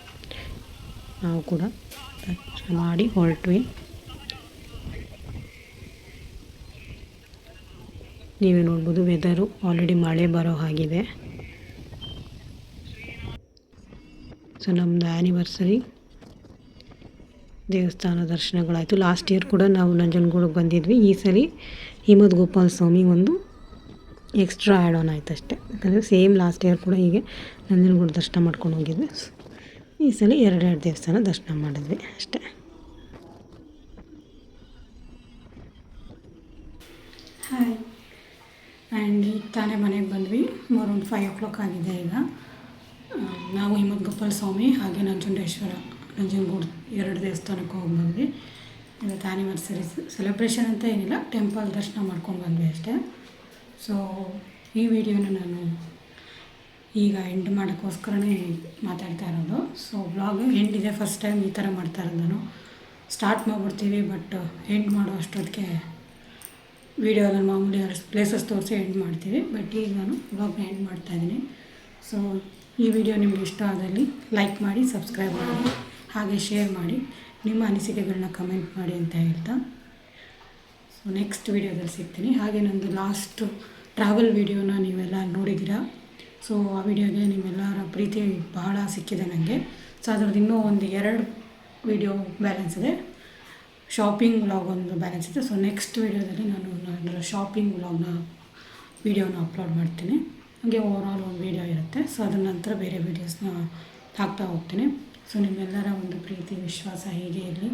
ನಾವು ಕೂಡ ದರ್ಶನ ಮಾಡಿ ಹೊರಟ್ವಿ. ನೀವೇ ನೋಡ್ಬೋದು, ವೆದರು ಆಲ್ರೆಡಿ ಮಳೆ ಬರೋ ಹಾಗಿದೆ. ಸೊ ನಮ್ಮದು ಆ್ಯನಿವರ್ಸರಿ ದೇವಸ್ಥಾನ ದರ್ಶನಗಳಾಯಿತು. ಲಾಸ್ಟ್ ಇಯರ್ ಕೂಡ ನಾವು ನಂಜನಗೂಡಿಗೆ ಬಂದಿದ್ವಿ. ಈ ಸಲ ಹಿಮದ ಗೋಪಾಲ ಸ್ವಾಮಿ ಒಂದು ಎಕ್ಸ್ಟ್ರಾ ಆ್ಯಡ್ ಆನ್ ಆಯ್ತು ಅಷ್ಟೇ. ಯಾಕಂದರೆ ಸೇಮ್ ಲಾಸ್ಟ್ ಇಯರ್ ಕೂಡ ಹೀಗೆ ನಂಜನಗೂಡು ದರ್ಶನ ಮಾಡ್ಕೊಂಡು ಹೋಗಿದ್ವಿ. ಈ ಸಲ 2 ದೇವಸ್ಥಾನ ದರ್ಶನ ಮಾಡಿದ್ವಿ ಅಷ್ಟೇ. ಹಾಯ್, ಆ್ಯಂಡ್ ಈಗ ತಾನೇ ಮನೆಗೆ ಬಂದ್ವಿ. ಅರೌಂಡ್ 5 o'clock ಆಗಿದೆ ಈಗ. ನಾವು ಹಿಮ್ಮತ್ಗೋಪಾಲ ಸ್ವಾಮಿ ಹಾಗೆ ನಂಜುಂಡೇಶ್ವರ, ನಂಜನಗೂಡು 2 ದೇವಸ್ಥಾನಕ್ಕೆ ಹೋಗಿ ಬಂದ್ವಿ. ಇವತ್ತು ಆ್ಯನಿವರ್ಸರಿ ಸೆಲೆಬ್ರೇಷನ್ ಅಂತ ಏನಿಲ್ಲ, ಟೆಂಪಲ್ ದರ್ಶನ ಮಾಡ್ಕೊಂಡು ಬಂದ್ವಿ ಅಷ್ಟೇ. ಸೊ ಈ ವಿಡಿಯೋನ ನಾನು ಈಗ ಎಂಡ್ ಮಾಡೋಕ್ಕೋಸ್ಕರನೇ ಮಾತಾಡ್ತಾ ಇರೋದು. ಸೊ ವ್ಲಾಗ್ ಎಂಡಿದೆ, ಫಸ್ಟ್ ಟೈಮ್ ಈ ಥರ ಮಾಡ್ತಾ ಇರೋದು ನಾನು. ಸ್ಟಾರ್ಟ್ ಮಾಡಿಬಿಡ್ತೀವಿ, ಬಟ್ ಎಂಡ್ ಮಾಡೋ ಅಷ್ಟೊತ್ತಿಗೆ ವೀಡಿಯೋದಲ್ಲಿ ಮಾಮೂಲಿ ಪ್ಲೇಸಸ್ ತೋರಿಸಿ ಎಂಡ್ ಮಾಡ್ತೀವಿ. ಬಟ್ ಈಗ ನಾನು ವ್ಲಾಗ್ನ ಎಂಡ್ ಮಾಡ್ತಾಯಿದ್ದೀನಿ. ಸೊ ಈ ವಿಡಿಯೋ ನಿಮಗೆ ಇಷ್ಟ ಆದಲ್ಲಿ ಲೈಕ್ ಮಾಡಿ, ಸಬ್ಸ್ಕ್ರೈಬ್ ಮಾಡಿ, ಹಾಗೆ ಶೇರ್ ಮಾಡಿ, ನಿಮ್ಮ ಅನಿಸಿಕೆಗಳನ್ನ ಕಮೆಂಟ್ ಮಾಡಿ ಅಂತ ಹೇಳ್ತಾ, ಸೊ ನೆಕ್ಸ್ಟ್ ವೀಡಿಯೋದಲ್ಲಿ ಸಿಗ್ತೀನಿ. ಹಾಗೆ ನಂದು ಲಾಸ್ಟ್ ಟ್ರಾವೆಲ್ ವೀಡಿಯೋನ ನೀವೆಲ್ಲ ನೋಡಿದ್ದೀರಾ. ಸೊ ಆ ವಿಡಿಯೋಗೆ ನಿಮ್ಮೆಲ್ಲರ ಪ್ರೀತಿ ಬಹಳ ಸಿಕ್ಕಿದೆ ನನಗೆ. ಸೊ ಅದ್ರದ್ದು ಇನ್ನೂ 2 ವೀಡಿಯೋ ಬ್ಯಾಲೆನ್ಸ್ ಇದೆ. ಶಾಪಿಂಗ್ ವ್ಲಾಗ್ ಒಂದು ಬ್ಯಾಲೆನ್ಸ್ ಇದೆ. ಸೊ ನೆಕ್ಸ್ಟ್ ವೀಡಿಯೋದಲ್ಲಿ ನಾನು ಅದರ ಶಾಪಿಂಗ್ ವ್ಲಾಗ್ನ ವೀಡಿಯೋನ ಅಪ್ಲೋಡ್ ಮಾಡ್ತೀನಿ. ಹಾಗೆ ಓವರಾಲ್ ಒಂದು ವೀಡಿಯೋ ಇರುತ್ತೆ. ಸೊ ಅದ್ರ ನಂತರ ಬೇರೆ ವೀಡಿಯೋಸ್ನ ಹಾಕ್ತಾ ಹೋಗ್ತೀನಿ. ಸೊ ನಿಮ್ಮೆಲ್ಲರ ಒಂದು ಪ್ರೀತಿ ವಿಶ್ವಾಸ ಹೀಗೆ ಇರಲಿ.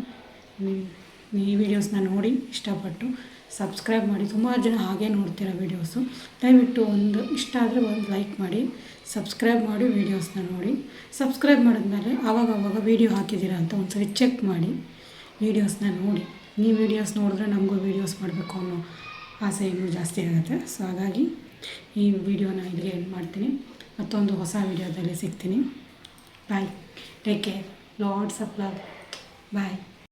ಈ ವಿಡಿಯೋಸ್ನ ನೋಡಿ ಇಷ್ಟಪಟ್ಟು ಸಬ್ಸ್ಕ್ರೈಬ್ ಮಾಡಿ. ಸುಮಾರು ಜನ ಹಾಗೆ ನೋಡ್ತೀರ ವೀಡಿಯೋಸು. ದಯವಿಟ್ಟು ಒಂದು ಇಷ್ಟ ಆದರೆ ಒಂದು ಲೈಕ್ ಮಾಡಿ, ಸಬ್ಸ್ಕ್ರೈಬ್ ಮಾಡಿ, ವೀಡಿಯೋಸ್ನ ನೋಡಿ. ಸಬ್ಸ್ಕ್ರೈಬ್ ಮಾಡಿದ್ಮೇಲೆ ಆವಾಗವಾಗ ವೀಡಿಯೋ ಹಾಕಿದ್ದೀರಾ ಅಂತ ಒಂದ್ಸರಿ ಚೆಕ್ ಮಾಡಿ ವೀಡಿಯೋಸ್ನ ನೋಡಿ. ನೀವು ವೀಡಿಯೋಸ್ ನೋಡಿದ್ರೆ ನಮಗೂ ವೀಡಿಯೋಸ್ ಮಾಡಬೇಕು ಅನ್ನೋ ಆಸೆ ಇನ್ನೂ ಜಾಸ್ತಿ ಆಗುತ್ತೆ. ಸೊ ಹಾಗಾಗಿ ಈ ವಿಡಿಯೋನ ಇಲ್ಲಿಗೆ ಎಂಡ್ ಮಾಡ್ತೀನಿ. ಮತ್ತೊಂದು ಹೊಸ ವಿಡಿಯೋದಲ್ಲಿ ಸಿಗ್ತೀನಿ. Bye, take care, lots of love, bye.